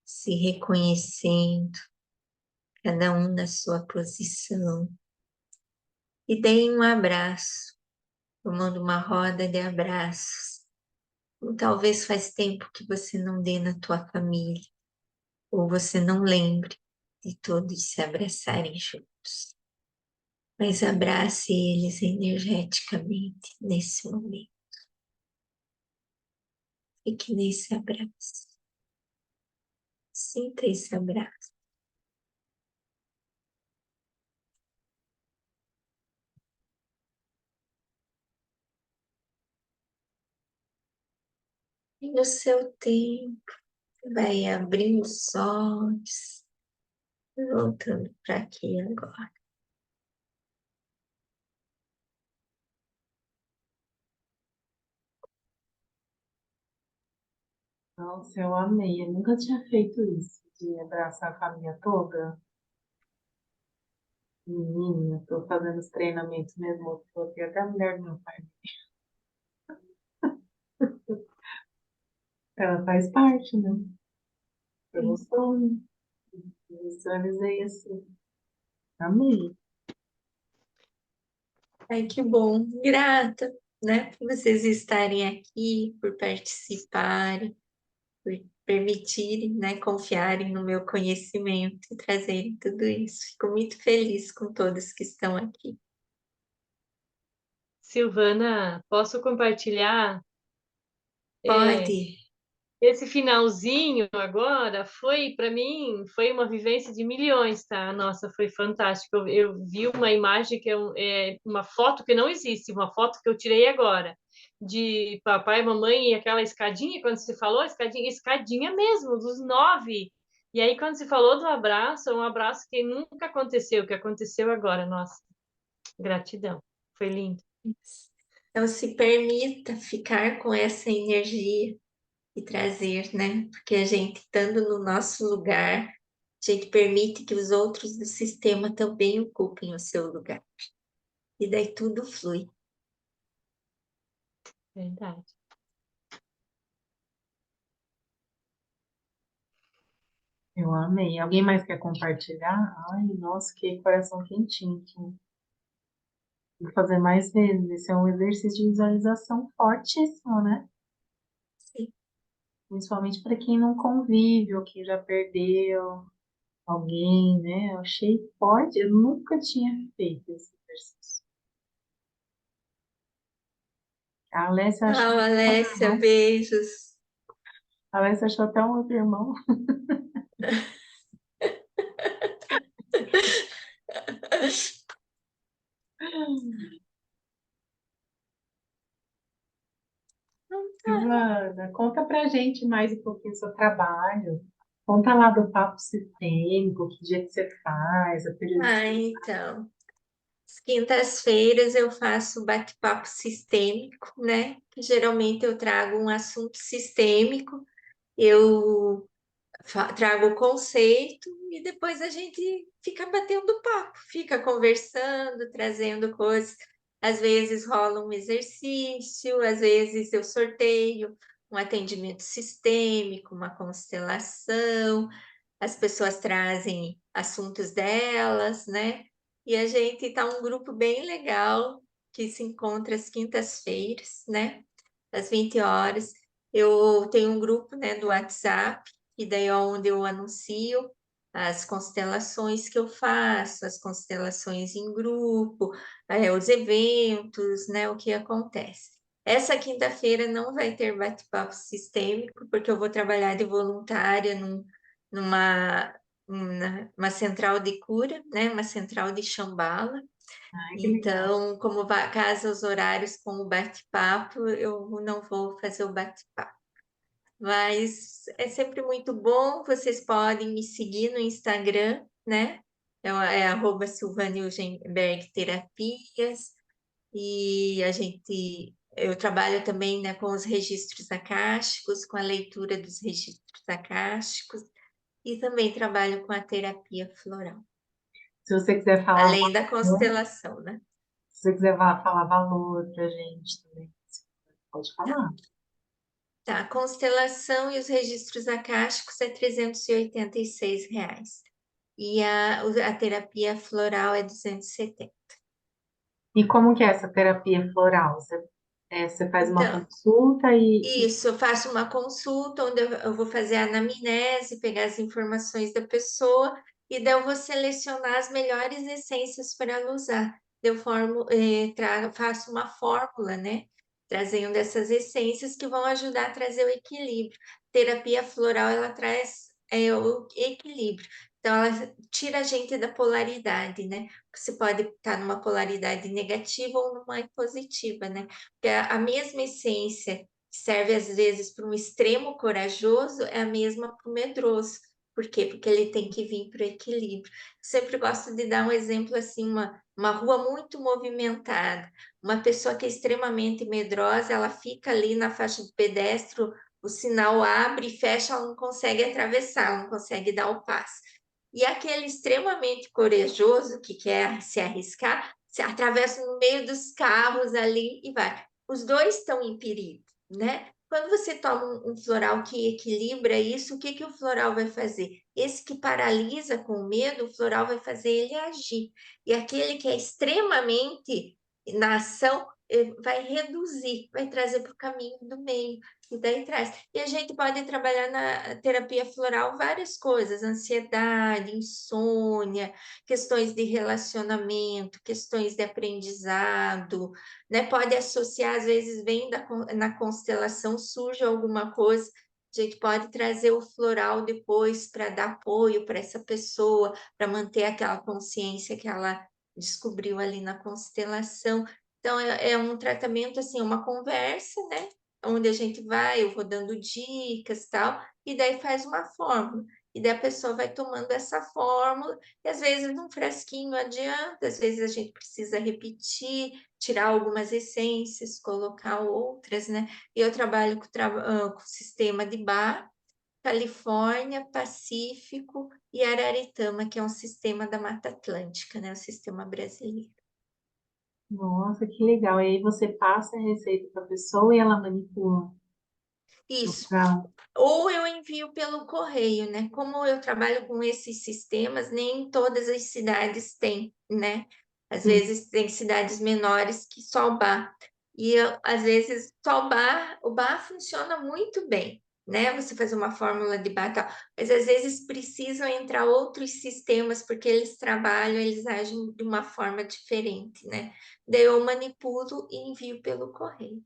se reconhecendo, cada um na sua posição. E deem um abraço, tomando uma roda de abraços. Ou talvez faz tempo que você não dê na tua família, ou você não lembre de todos se abraçarem juntos. Mas abrace eles energeticamente nesse momento. Fique nesse abraço. Sinta esse abraço. E no seu tempo, vai abrindo os olhos, voltando para aqui agora. Nossa, eu amei. Eu nunca tinha feito isso, de abraçar a família toda. Menina, tô fazendo os treinamentos mesmo. Tô até a mulher do meu pai. Ela faz parte, né? Eu gostou, né? Visualizei assim. Amei. Ai, que bom. Grata, né, por vocês estarem aqui, por participarem, por permitirem, né, confiarem no meu conhecimento e trazerem tudo isso. Fico muito feliz com todos que estão aqui. Silvana, posso compartilhar? Pode. Esse finalzinho agora foi, para mim, foi uma vivência de milhões, tá? Nossa, foi fantástico. Eu vi uma imagem que é uma foto que não existe, uma foto que eu tirei agora, de papai, mamãe e aquela escadinha, quando você falou, escadinha, escadinha mesmo, dos 9. E aí, quando você falou do abraço, é um abraço que nunca aconteceu, que aconteceu agora. Nossa, gratidão. Foi lindo. Então, se permita ficar com essa energia e trazer, né? Porque a gente estando no nosso lugar, a gente permite que os outros do sistema também ocupem o seu lugar. E daí tudo flui. Verdade. Eu amei. Alguém mais quer compartilhar? Ai, nossa, que coração quentinho aqui. Vou fazer mais vezes. Esse é um exercício de visualização fortíssimo, né? Sim. Principalmente para quem não convive ou quem já perdeu alguém, né? Eu achei forte. Eu nunca tinha feito esse exercício. A Alessia achou, Tchau, Alessia, beijos. a Alessia achou até um outro irmão. Silvana, conta pra gente mais um pouquinho do seu trabalho. Conta lá do papo sistêmico, que dia que você faz, a periodicidade. Então, as quintas-feiras eu faço bate-papo sistêmico, né? Que geralmente eu trago um assunto sistêmico, eu trago o conceito e depois a gente fica batendo papo, fica conversando, trazendo coisas. Às vezes rola um exercício, às vezes eu sorteio um atendimento sistêmico, uma constelação, as pessoas trazem assuntos delas, né? E a gente tá um grupo bem legal que se encontra às quintas-feiras, né? Às 20 horas. Eu tenho um grupo, né, do WhatsApp, e daí é onde eu anuncio as constelações que eu faço, as constelações em grupo, os eventos, né, o que acontece. Essa quinta-feira não vai ter bate-papo sistêmico, porque eu vou trabalhar de voluntária numa uma central de cura, né, uma central de Xambala. Ai, que legal. Então, como casa os horários com o bate-papo, eu não vou fazer o bate-papo. Mas é sempre muito bom, vocês podem me seguir no Instagram, né? É @SilvaniaEugenberg Terapias. E eu trabalho também, né, com os registros acásticos, com a leitura dos registros acásticos, e também trabalho com a terapia floral, Se você quiser falar além da valor, constelação, né? se você quiser falar valor pra gente também, pode falar. Tá, a constelação e os registros acásticos é R$ 386. E a terapia floral é 270. E como que é essa terapia floral? Você faz uma Então, consulta e isso, eu faço uma consulta onde eu vou fazer a anamnese, pegar as informações da pessoa e daí eu vou selecionar as melhores essências para ela usar. Eu faço uma fórmula, né? trazendo essas essências que vão ajudar a trazer o equilíbrio. Terapia floral, ela traz o equilíbrio. Então, ela tira a gente da polaridade, né? Você pode estar numa polaridade negativa ou numa positiva, né? Porque a mesma essência que serve, às vezes, para um extremo corajoso é a mesma para o medroso. Por quê? Porque ele tem que vir para o equilíbrio. Sempre gosto de dar um exemplo assim, uma rua muito movimentada. Uma pessoa que é extremamente medrosa, ela fica ali na faixa de pedestre, o sinal abre e fecha, ela não consegue atravessar, ela não consegue dar o passo. E aquele extremamente corajoso que quer se arriscar, se atravessa no meio dos carros ali e vai. Os dois estão em perigo, né? Quando você toma um floral que equilibra isso, o que que o floral vai fazer? Esse que paralisa com o medo, o floral vai fazer ele agir. E aquele que é extremamente na ação, vai reduzir, vai trazer para o caminho do meio, e daí traz. E a gente pode trabalhar na terapia floral várias coisas: ansiedade, insônia, questões de relacionamento, questões de aprendizado, né? Pode associar, às vezes vem na constelação, surge alguma coisa, a gente pode trazer o floral depois para dar apoio para essa pessoa, para manter aquela consciência que ela descobriu ali na constelação. Então, é um tratamento, assim, uma conversa, né? Onde a gente vai, eu vou dando dicas e tal, e daí faz uma fórmula. E daí a pessoa vai tomando essa fórmula, e às vezes um frasquinho adianta, às vezes a gente precisa repetir, tirar algumas essências, colocar outras, né? E eu trabalho com o sistema de Bach, Califórnia, Pacífico e Araretama, que é um sistema da Mata Atlântica, né? O sistema brasileiro. Nossa, que legal. E aí você passa a receita para a pessoa e ela manipula no Isso. final. Ou eu envio pelo correio, né? Como eu trabalho com esses sistemas, nem todas as cidades têm, né? Às Sim. vezes tem cidades menores que só o bar. E às vezes só o bar funciona muito bem, né? Você faz uma fórmula de bar e tal. Mas às vezes precisam entrar outros sistemas, porque eles trabalham, eles agem de uma forma diferente, né? Daí eu manipulo e envio pelo correio.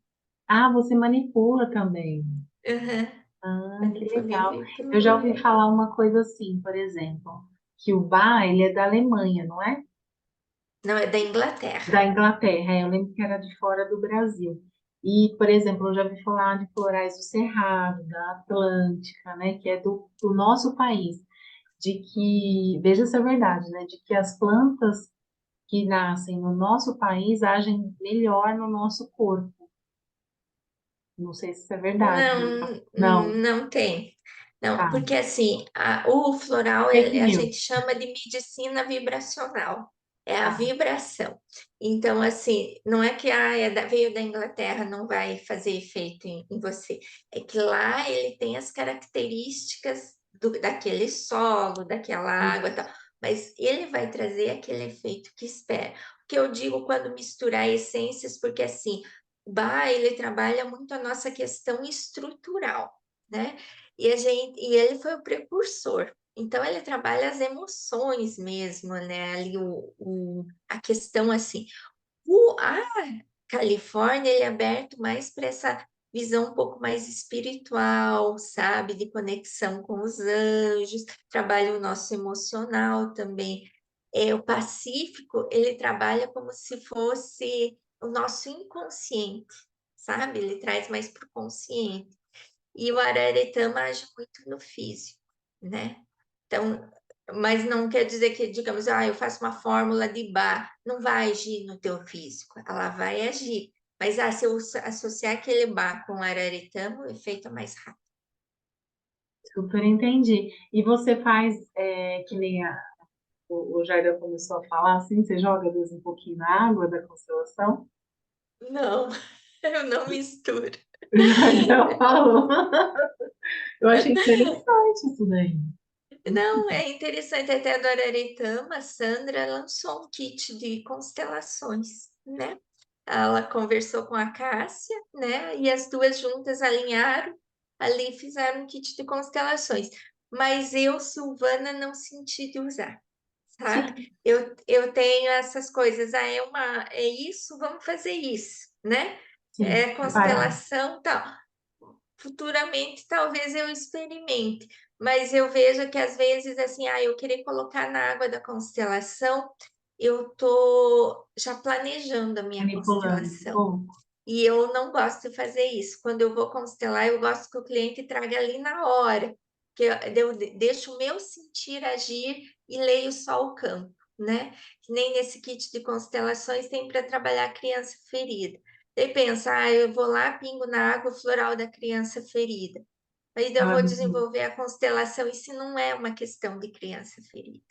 Ah, você manipula também. Uhum. Ah, que Manipulo e legal. envio pelo Eu já ouvi correio. falar uma coisa assim, por exemplo, que o bar, ele é da Alemanha, não é? Não, é da Inglaterra. Da Inglaterra. Eu lembro que era de fora do Brasil. E, por exemplo, eu já ouvi falar de florais do Cerrado, da Atlântica, né, que é do nosso país, de que, veja se é verdade, né, de que as plantas que nascem no nosso país agem melhor no nosso corpo. Não sei se isso é verdade. Não, Não, não tem. Não, tá. porque assim, o floral Fake a news. gente chama de medicina vibracional. É a Tá. vibração. Então, assim, não é que veio da Inglaterra, não vai fazer efeito em você. É que lá ele tem as características daquele solo, daquela água e tal. Mas ele vai trazer aquele efeito que espera. O que eu digo quando misturar essências, porque assim, o Bach, ele trabalha muito a nossa questão estrutural, né? E ele foi o precursor. Então, ele trabalha as emoções mesmo, né? Ali, a questão, assim. A Califórnia, ele é aberto mais para essa visão um pouco mais espiritual, sabe? De conexão com os anjos, trabalha o nosso emocional também. O Pacífico, ele trabalha como se fosse o nosso inconsciente, sabe? Ele traz mais para o consciente. E o Araretama age muito no físico, né? Então, mas não quer dizer que, digamos, eu faço uma fórmula de Bach, não vai agir no teu físico, ela vai agir. Mas se eu associar aquele Bach com o Araretama, o efeito é mais rápido. Super entendi. E você faz que nem o Jair começou a falar, assim, você joga às vezes um pouquinho na água da constelação? Não, eu não misturo. O Jair já falou. Eu achei interessante isso daí. Não, é interessante, até do Araretama, a Sandra lançou um kit de constelações, né? Ela conversou com a Cássia, né? E as duas juntas alinharam ali, fizeram um kit de constelações. Mas eu, Silvana, não senti de usar, sabe? Sim. Eu tenho essas coisas, é isso, vamos fazer isso, né? Sim, preparado. constelação, tal. Futuramente, talvez eu experimente, mas eu vejo que às vezes, assim, eu querer colocar na água da constelação, eu tô já planejando a minha Manipulando um constelação. pouco. E eu não gosto de fazer isso. Quando eu vou constelar, eu gosto que o cliente traga ali na hora, que eu deixo o meu sentir agir e leio só o campo, né? Que nem nesse kit de constelações tem para trabalhar a criança ferida. Daí pensa, eu vou lá, pingo na água floral da criança ferida. Aí eu Ah, vou desenvolver a constelação, e se não é uma questão de criança ferida,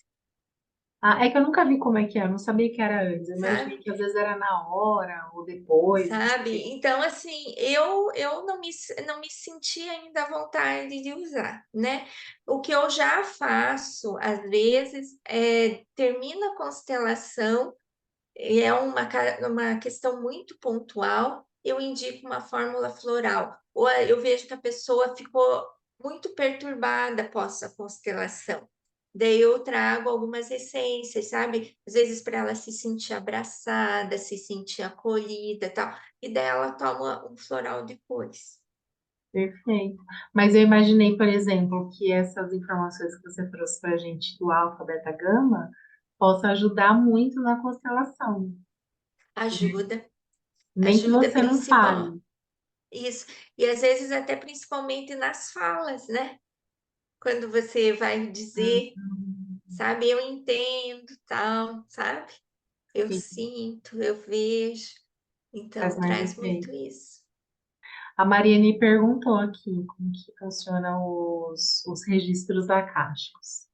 é que eu nunca vi como é que é, eu não sabia que era antes. Eu imaginei sabe? que às vezes era na hora ou depois, não Sabe? sei. Então, assim, eu não me senti ainda à vontade de usar, né? O que eu já faço, às vezes, termina a constelação, e é uma questão muito pontual, eu indico uma fórmula floral, ou eu vejo que a pessoa ficou muito perturbada após a constelação. Daí eu trago algumas essências, sabe? Às vezes para ela se sentir abraçada, se sentir acolhida, tal. E daí ela toma um floral depois. Perfeito. Mas eu imaginei, por exemplo, que essas informações que você trouxe para a gente do alfa, beta, gama, possa ajudar muito na constelação. Ajuda, Nem que ajuda você não principal. fale. Isso. E às vezes até principalmente nas falas, né? Quando você vai dizer, Uhum. sabe? Eu entendo, tal, sabe? Eu Sim, sinto, eu vejo. faz Então, mais traz muito efeito. isso. A Mariane perguntou aqui como que funcionam os registros acásticos.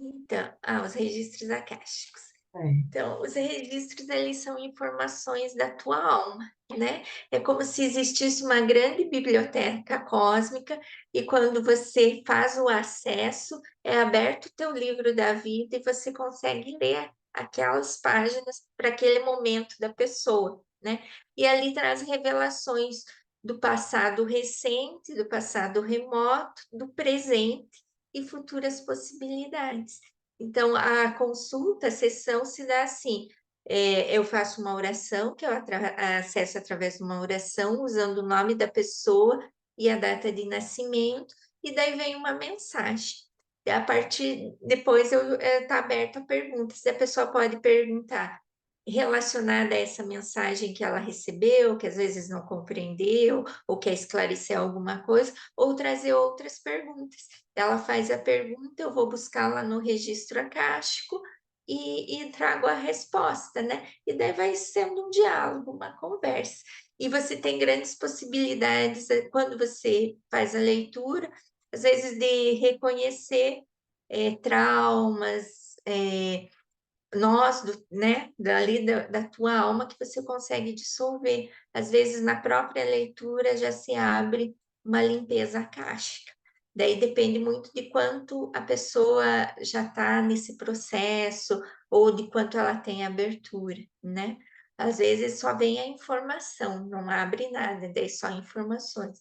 Então, os registros akáshicos. É. Então, os registros, eles são informações da tua alma, né? É como se existisse uma grande biblioteca cósmica, e quando você faz o acesso, é aberto o teu livro da vida e você consegue ler aquelas páginas para aquele momento da pessoa, né? E ali traz revelações do passado recente, do passado remoto, do presente e futuras possibilidades. Então, a consulta, a sessão se dá assim: eu faço uma oração, que eu acesso através de uma oração, usando o nome da pessoa e a data de nascimento, e daí vem uma mensagem. E a partir depois está aberto a perguntas. A pessoa pode perguntar relacionada a essa mensagem que ela recebeu, que às vezes não compreendeu, ou quer esclarecer alguma coisa, ou trazer outras perguntas. Ela faz a pergunta, eu vou buscá-la no registro acástico e trago a resposta, né? E daí vai sendo um diálogo, uma conversa. E você tem grandes possibilidades, quando você faz a leitura, às vezes de reconhecer traumas, nós, né, dali da tua alma, que você consegue dissolver. Às vezes, na própria leitura, já se abre uma limpeza akáshica. Daí depende muito de quanto a pessoa já está nesse processo, ou de quanto ela tem abertura, né? Às vezes só vem a informação, não abre nada, daí só informações.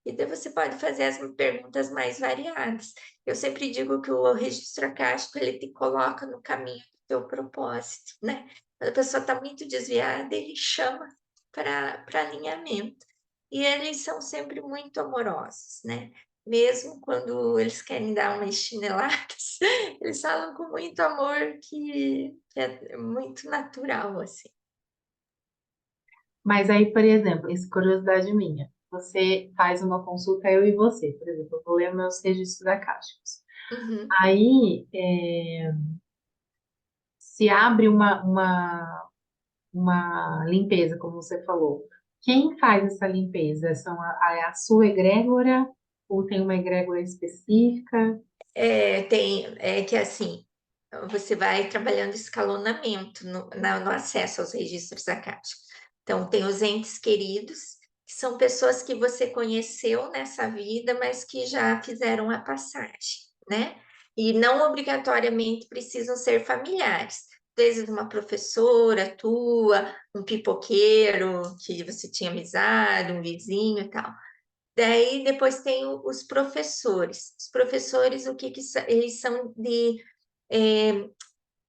E daí você pode fazer as perguntas mais variadas. Eu sempre digo que o registro akáshico, ele te coloca no caminho teu propósito, né? Quando a pessoa está muito desviada, ele chama para alinhamento. E eles são sempre muito amorosos, né? Mesmo quando eles querem dar umas chineladas, eles falam com muito amor, que é muito natural, assim. Mas aí, por exemplo, essa curiosidade minha, você faz uma consulta, eu e você, por exemplo, eu vou ler meus registros acásticos. Uhum. Aí, se abre uma limpeza, como você falou. Quem faz essa limpeza? É a sua egrégora ou tem uma egrégora específica? É que assim, você vai trabalhando escalonamento no acesso aos registros acásticos. Então, tem os entes queridos, que são pessoas que você conheceu nessa vida, mas que já fizeram a passagem, né? E não obrigatoriamente precisam ser familiares. Às vezes, uma professora tua, um pipoqueiro que você tinha amizade, um vizinho e tal. Daí depois tem os professores. Os professores, o que eles são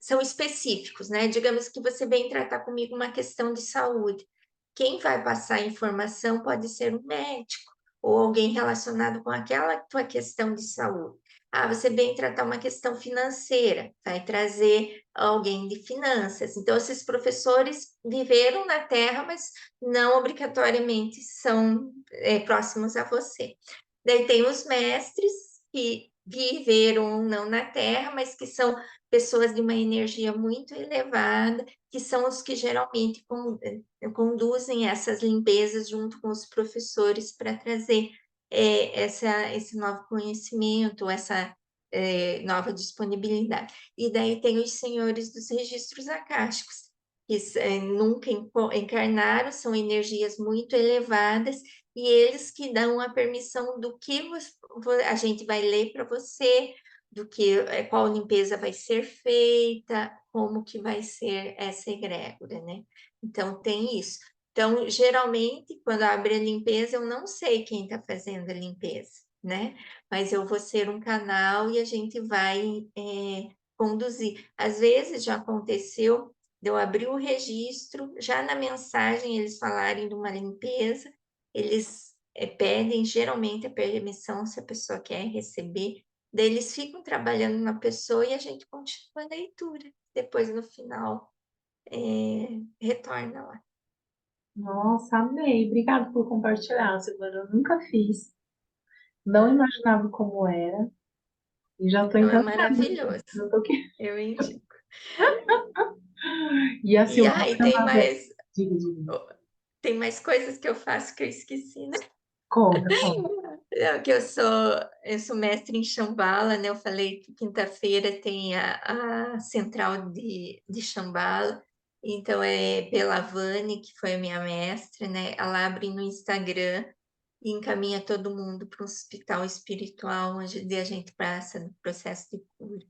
são específicos, né? Digamos que você vem tratar comigo uma questão de saúde. quem vai passar a informação pode ser um médico ou alguém relacionado com aquela tua questão de saúde. Ah, você vem tratar uma questão financeira, vai trazer alguém de finanças. Então, esses professores viveram na Terra, mas não obrigatoriamente são próximos a você. Daí tem os mestres que viveram não na Terra, mas que são pessoas de uma energia muito elevada, que são os que geralmente conduzem essas limpezas junto com os professores para trazer esse novo conhecimento, essa nova disponibilidade. E daí tem os senhores dos registros akáshicos, que nunca encarnaram, são energias muito elevadas, e eles que dão a permissão do que a gente vai ler para você, do que qual limpeza vai ser feita, como que vai ser essa egrégora, né? Então, tem isso. Então, geralmente, quando abre a limpeza, eu não sei quem está fazendo a limpeza, né? Mas eu vou ser um canal e a gente vai conduzir. Às vezes já aconteceu de eu abrir o registro, já na mensagem eles falarem de uma limpeza, eles pedem geralmente a permissão se a pessoa quer receber, daí eles ficam trabalhando na pessoa e a gente continua a leitura. Depois, no final, retorna lá. Nossa, amei. Obrigada por compartilhar, Silvana. Eu nunca fiz. Não imaginava como era. E já estou Então, é encantada. maravilhoso. Eu tô aqui. Eu indico. E a E Silvana aí, é uma vez. Diga, diga. tem mais coisas que eu faço que eu esqueci, né? Conta, conta. Que eu sou mestre em Shambhala, né? Eu falei que quinta-feira tem a central de Shambhala, então é pela Vani, que foi a minha mestra, né? Ela abre no Instagram e encaminha todo mundo para um hospital espiritual, onde a gente passa no processo de cura.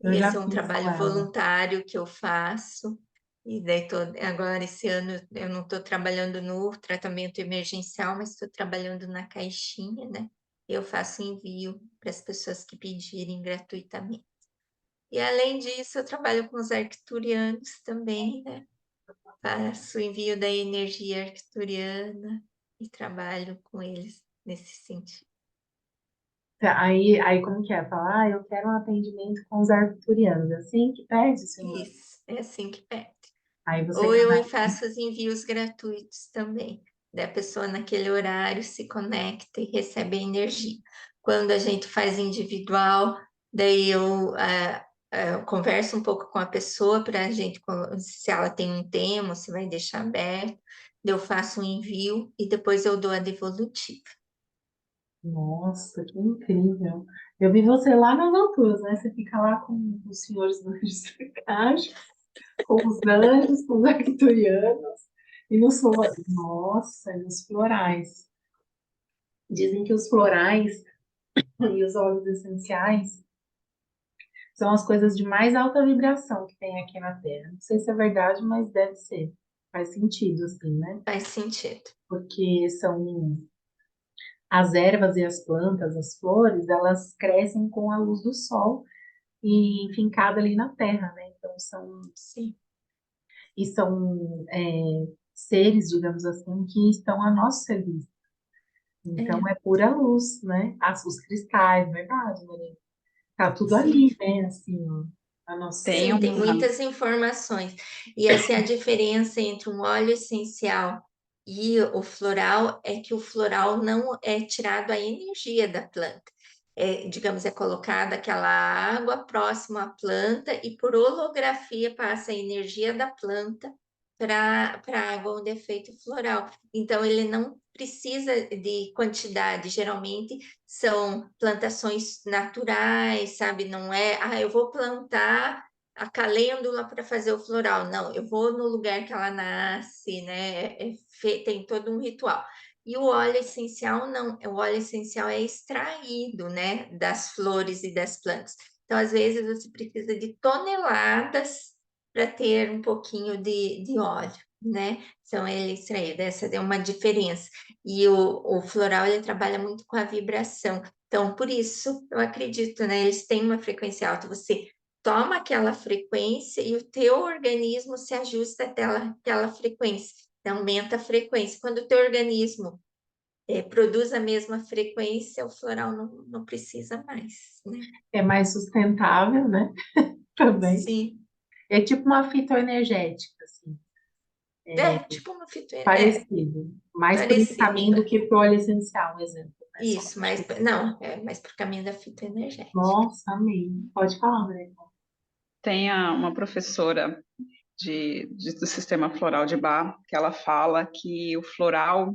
Eu E já esse é um fiz com trabalho ela. voluntário que eu faço. E daí agora, esse ano, eu não estou trabalhando no tratamento emergencial, mas estou trabalhando na caixinha, né? Eu faço envio para as pessoas que pedirem gratuitamente. E além disso, eu trabalho com os arcturianos também, né? Faço envio da energia arcturiana e trabalho com eles nesse sentido. Aí como que é? Falar, eu quero um atendimento com os arcturianos. É assim que pede, Silvana? Isso, é assim que pede. Aí você Ou eu canaliza. faço os envios gratuitos também. Da pessoa naquele horário se conecta e recebe a energia. Quando a gente faz individual, daí eu converso um pouco com a pessoa para a gente, se ela tem um tema, se vai deixar aberto. Eu faço um envio e depois eu dou a devolutiva. Nossa, que incrível. Eu vi você lá nas alturas, né? Você fica lá com os senhores do registro Caixa, com os anjos, com os arcturianos e nos florais. Nossa, e nos florais. Dizem que os florais e os óleos essenciais são as coisas de mais alta vibração que tem aqui na Terra. Não sei se é verdade, mas deve ser. Faz sentido, assim, né? Faz sentido. Porque são as ervas e as plantas, as flores, elas crescem com a luz do sol e fincada ali na terra, né? Então Sim. são seres, digamos assim, que estão a nosso serviço. Então é pura luz, né? Os cristais, verdade, Maria? Tá tudo Sim. ali, né? Assim, ó, a nosso Tem Sim, tem uma. muitas informações. E assim, a diferença entre um óleo essencial e o floral é que o floral não é tirado a energia da planta. Digamos, é colocada aquela água próxima à planta e por holografia passa a energia da planta para a água onde é feito o floral. Então, ele não precisa de quantidade, geralmente são plantações naturais, sabe? Não é, eu vou plantar a calêndula para fazer o floral. Não, eu vou no lugar que ela nasce, né? Tem todo um ritual. E o óleo essencial não, o óleo essencial é extraído, né, das flores e das plantas. Então, às vezes, você precisa de toneladas para ter um pouquinho de óleo, né? Então, ele é extraído, essa é uma diferença. E o floral, ele trabalha muito com a vibração. Então, por isso, eu acredito, né? Eles têm uma frequência alta. Você toma aquela frequência e o teu organismo se ajusta àquela frequência. Aumenta a frequência. Quando o teu organismo produz a mesma frequência, o floral não precisa mais, né? É mais sustentável, né? Também. Sim. É tipo uma fitoenergética, assim, Tipo uma parecido. Mais por esse caminho do parecida. que pro óleo essencial, um exemplo, né? Só Isso, acho mas que- não, é mais para o caminho da fitoenergética. Nossa, amei. Pode falar, Maria. Tem uma professora do sistema floral de Bach que ela fala que o floral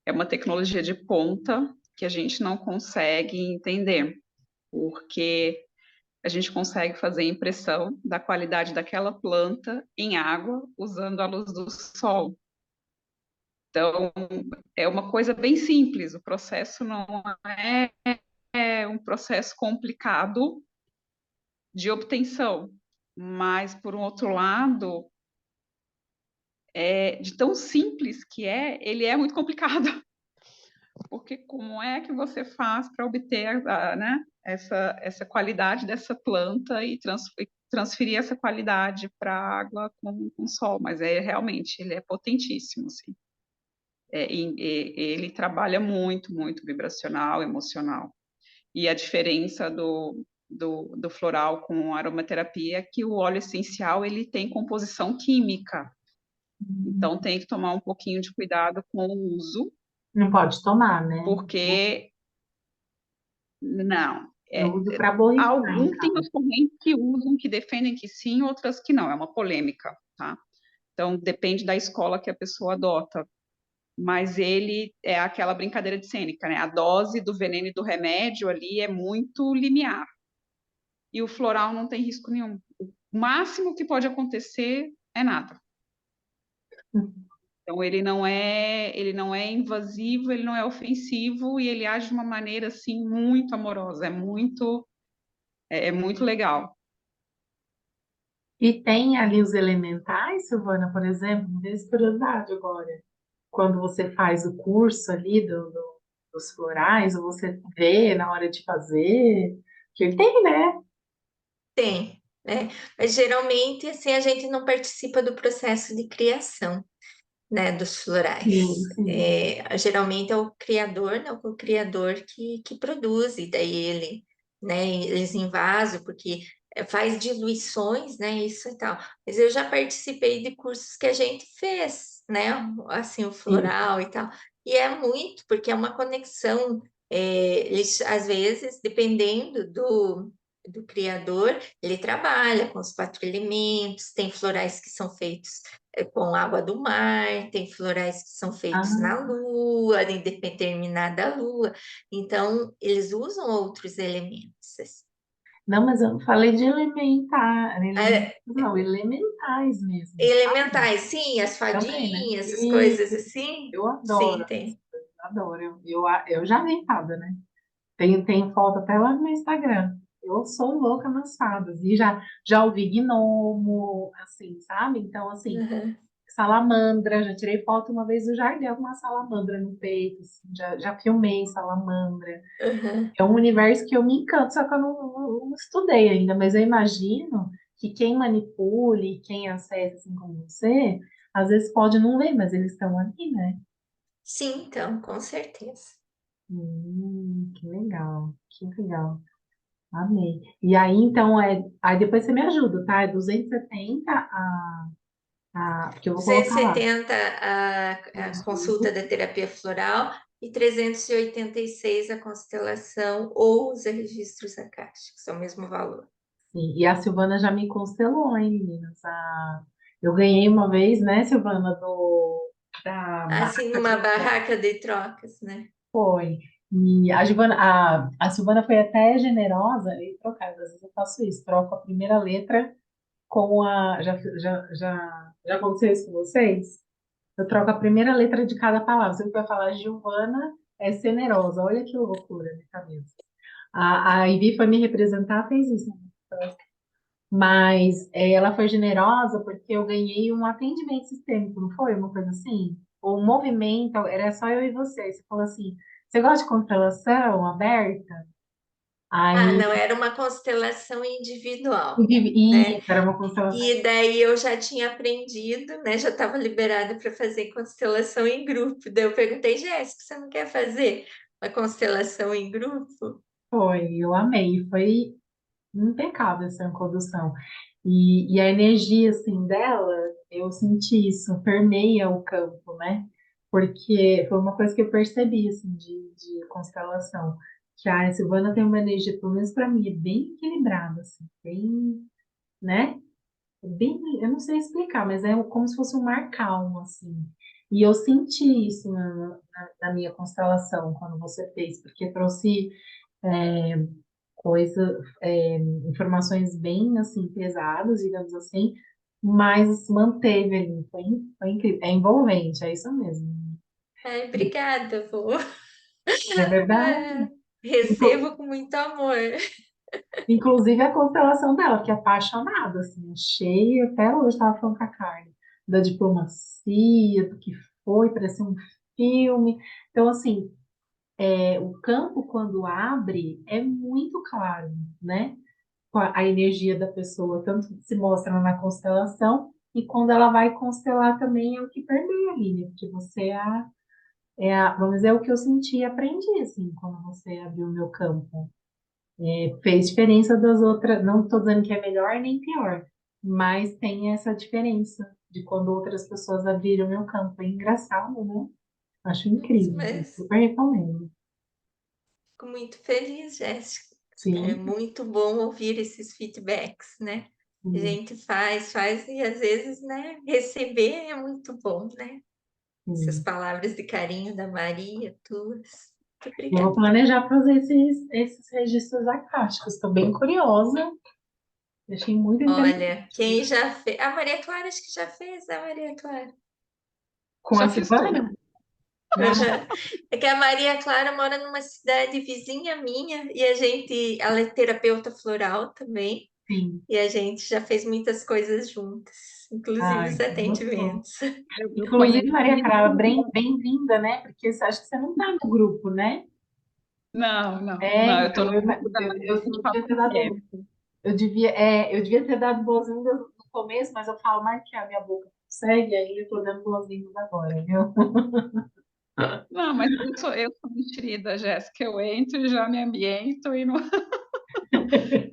é uma tecnologia de ponta que a gente não consegue entender, porque a gente consegue fazer impressão da qualidade daquela planta em água usando a luz do sol. Então, é uma coisa bem simples, o processo não é um processo complicado de obtenção, mas, por um outro lado, de tão simples que ele é muito complicado, porque como é que você faz para obter né, essa qualidade dessa planta e transferir essa qualidade para a água com sol? Mas realmente, ele é potentíssimo, assim. Ele trabalha muito, muito vibracional, emocional. E a diferença do floral com aromaterapia é que o óleo essencial ele tem composição química. Então, tem que tomar um pouquinho de cuidado com o uso. Não pode tomar, né? Porque, não. Eu uso para borrifar em Tem casa. as correntes que usam, que defendem que sim, outras que não. É uma polêmica, tá? Então, depende da escola que a pessoa adota. Mas ele é aquela brincadeira de cênica, né? A dose do veneno e do remédio ali é muito limiar. E o floral não tem risco nenhum. O máximo que pode acontecer é nada. Então ele não é invasivo, ele não é ofensivo e ele age de uma maneira assim muito amorosa, é muito legal. E tem ali os elementais, Silvana, por exemplo, me dê curiosidade agora. Quando você faz o curso ali dos florais, ou você vê na hora de fazer, que tem, né? Tem, né? Mas geralmente assim a gente não participa do processo de criação, né, dos florais. Sim, sim. Geralmente é o criador, né, o criador que produz, e daí eles invasam, porque faz diluições, né, isso e tal. Mas eu já participei de cursos que a gente fez, né, assim, o Sim. floral e tal. E é muito, porque é uma conexão, eles, às vezes, dependendo do criador, ele trabalha com os 4 elementos, tem florais que são feitos com água do mar, tem florais que são feitos na Ah, lua, em determinada lua. Então, eles usam outros elementos. não, mas eu não falei de elementar, É, não, elementais mesmo, sabe? elementais, sim, as Também, né? fadinhas, as coisas Isso, assim. eu Sim, adoro, tem. adoro. Eu já vi fada, né? Tem foto até lá no meu Instagram. Eu sou louca nas fadas. E já ouvi gnomo, assim, sabe? Então, assim, Uhum, salamandra. Já tirei foto uma vez do jardim com uma salamandra no peito. Assim, já filmei salamandra. uhum. É um universo que eu me encanto, só que eu não estudei ainda. Mas eu imagino que quem manipule, quem acessa, assim como você, às vezes pode não ver, mas eles estão ali, né? Sim, então, com certeza. Que legal, que legal. Amei. E aí, então, aí depois você me ajuda, tá? É 270 porque eu vou colocar lá. 270 a consulta da terapia floral e 386 a constelação ou os registros acásticos, é o mesmo valor. Sim, e a Silvana já me constelou, hein, meninas? Eu ganhei uma vez, né, Silvana, da Assim, barraca numa de barraca de trocas, né? foi. E a Silvana foi até generosa e trocar. Às vezes eu faço isso, troco a primeira letra com a. Já aconteceu isso com vocês? Eu troco a primeira letra de cada palavra. Você vai falar Giovana é generosa. Olha que loucura na cabeça. A Ivy foi me representar, fez isso. Mas ela foi generosa porque eu ganhei um atendimento sistêmico, não foi? Uma coisa assim? Ou um movimento, era só eu e você. Você falou assim: você gosta de constelação aberta? Ah, Aí, não, era uma constelação individual, né? isso, era uma constelação. E daí eu já tinha aprendido, né? Já estava liberada para fazer constelação em grupo. Daí eu perguntei, Jéssica, você não quer fazer uma constelação em grupo? Foi, eu amei, foi impecável essa condução. E a energia, assim, dela, eu senti isso, permeia o campo, né? Porque foi uma coisa que eu percebi, assim, de constelação, que a Silvana tem uma energia, pelo menos para mim, é bem equilibrada, assim, bem, né? Bem, eu não sei explicar, mas é como se fosse um mar calmo, assim. E eu senti isso na minha constelação, quando você fez, porque trouxe coisa, informações bem, assim, pesadas, digamos assim, mas manteve ali, foi incrível. É envolvente, é isso mesmo. Ai, obrigada, vô. É verdade. Ah, Inclu- recebo com muito amor. Inclusive a constelação dela, que é apaixonada, assim, achei, até hoje estava falando com a Carne, da diplomacia, do que foi, parece um filme. Então, assim, o campo, quando abre, é muito claro, né? A energia da pessoa, tanto que se mostra na constelação, e quando ela vai constelar também é o que permeia ali, né? Porque você vamos dizer, é o que eu senti e aprendi, assim, quando você abriu o meu campo. Fez diferença das outras, não estou dizendo que é melhor nem pior, mas tem essa diferença de quando outras pessoas abriram meu campo. É engraçado, né? Acho Isso incrível, eu mesmo. super recomendo. Fico muito feliz, Jéssica. É Sim, muito bom ouvir esses feedbacks, né? A sim, gente faz, e às vezes, né, receber é muito bom, né? Essas sim. palavras de carinho da Maria, tuas. Muito Eu vou obrigada. planejar fazer esses registros acásticos. Estou bem curiosa. Achei muito Olha, interessante. quem já fez. A Maria Clara, acho que já fez, a Maria Clara. Com a Já fiz tudo. Silvana? Não. Aham. É que a Maria Clara mora numa cidade vizinha minha e ela é terapeuta floral também. Sim. E a gente já fez muitas coisas juntas, inclusive Ai, os que gostoso. atendimentos. Eu Inclusive, conheci. Maria Clara, bem-vinda, né? Porque acho que você não está no grupo, né? Não, não, É, não, eu estou então no grupo da eu gente devia ter Papo. dado. Eu devia ter dado boas-vindas no começo, mas eu falo mais que a minha boca consegue, aí eu tô dando boas-vindas agora, viu? Não, mas eu sou mexerida, Jéssica. Eu entro e já me ambiento e não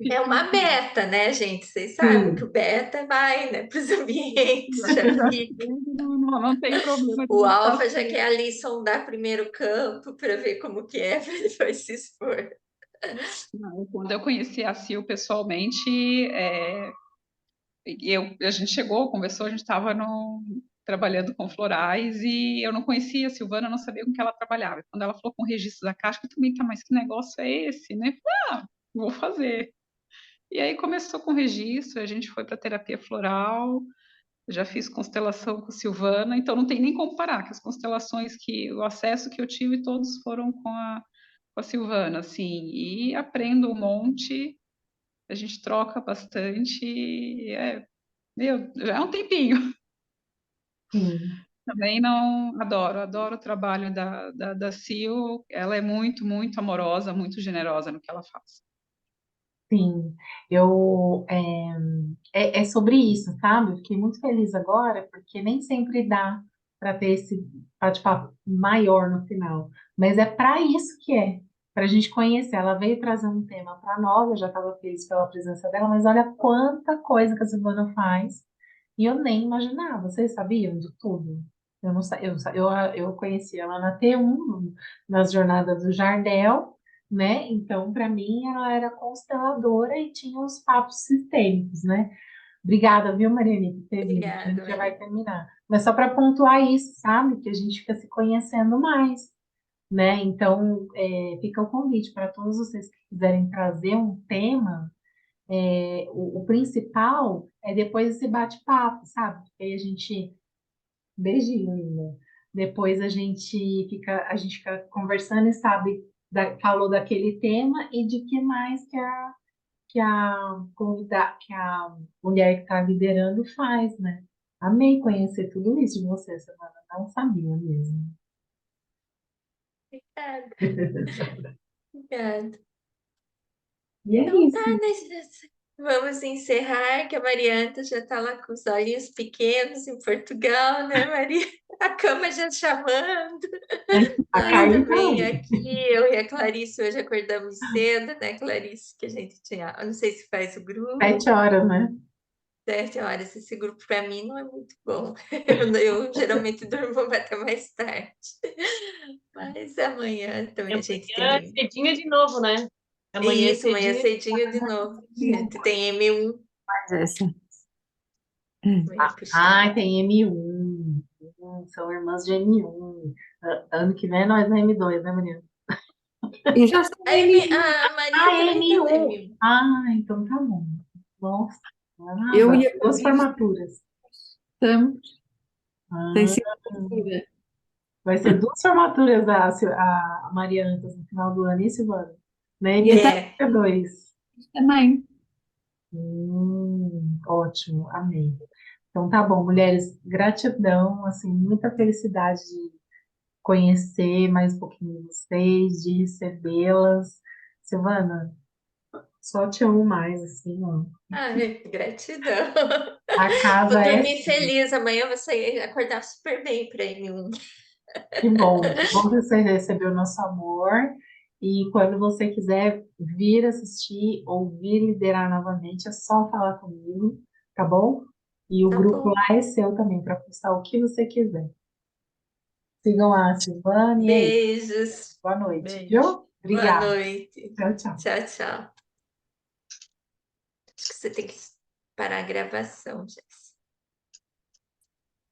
É fico. uma beta, né, gente? Vocês sabem que Sim. o beta vai, né, para os ambientes, já Já fica. não tem problema de O estar alfa já assim. quer ali sondar primeiro campo para ver como que é, para depois se expor. Não, quando eu conheci a Sil pessoalmente, a gente chegou, conversou, a gente estava trabalhando com florais e eu não conhecia a Silvana, não sabia com que ela trabalhava. Quando ela falou com o registro da caixa, eu também, tá, mas que negócio é esse, né? Falei, vou fazer. E aí começou com o registro, a gente foi para terapia floral, já fiz constelação com Silvana, então não tem nem como comparar, que as constelações o acesso que eu tive, todos foram com a Silvana, assim, e aprendo um monte, a gente troca bastante, já é um tempinho. Sim. Também não adoro o trabalho da Sil, ela é muito, muito amorosa, muito generosa no que ela faz. Sim, é sobre isso, sabe? Eu fiquei muito feliz agora, porque nem sempre dá para ter esse bate-papo maior no final, mas é para isso que para a gente conhecer. Ela veio trazer um tema para nós, eu já estava feliz pela presença dela, mas olha quanta coisa que a Silvana faz, e eu nem imaginava. Vocês sabiam de tudo? Eu não sa- eu, sa- eu conheci ela na T1, nas jornadas do Jardel, né? Então, para mim, ela era consteladora e tinha os papos sistêmicos, né? Obrigada, viu, Mariane, por ter vindo. A Obrigada, gente já vai Maria. terminar. Mas só para pontuar isso, sabe? Que a gente fica se conhecendo mais, né? Então, fica o convite para todos vocês que quiserem trazer um tema. O principal é depois esse bate-papo, sabe? Porque aí a gente. Beijinho, Lina. Depois a gente fica conversando e sabe, falou daquele tema e de que mais que a mulher que está liderando faz, né? Amei conhecer tudo isso de você, Silvana. Não sabia mesmo. Obrigada, obrigada. E é Então isso. tá, né? Vamos encerrar, que a Marianta já tá lá com os olhinhos pequenos em Portugal, né, Maria? A cama já chamando. A Nós Carmen tá também aí. aqui, eu e a Clarice hoje acordamos cedo, né, Clarice? Que a gente tinha, eu não sei se faz o grupo, 7 horas, né? 7 horas. Esse grupo para mim não é muito bom. Eu geralmente durmo até mais tarde. Mas amanhã também a gente Amanhã tem. cedinho de novo, né? Amanhã Isso, amanhã cedinho. cedinho de novo. Gente, tem M1, Mais essa. meio puxado. Tem M1. São irmãs de M1. Ano que vem nós na M2, né, Maria? Eu já estou A, em M, mim. a Maria também tá no M1. M1. Então tá bom. Nossa. Eu Vai e a ser 2 Clarice formaturas. estamos. Tem Ah, sido uma vida. vai ser 2 formaturas a Mariana no final do ano, e Silvana? Na E então É, M2. também. Ótimo, amei. Então tá bom, mulheres, gratidão, assim, muita felicidade de conhecer mais um pouquinho de vocês, de recebê-las. Silvana, só te amo mais, assim, ó. ai, gratidão. A casa Vou é dormir feliz. Amanhã vou sair, acordar super bem para M1. que bom que você recebeu nosso amor. E quando você quiser vir assistir ou vir liderar novamente, é só falar comigo, tá bom? E o Tá grupo bom. lá é seu também, para postar o que você quiser. Sigam lá, Silvana, e é isso. Beijos. Boa noite, Beijo. viu? Boa Obrigada. noite. Tchau, tchau. Tchau, tchau. Acho que você tem que parar a gravação, Jéssica.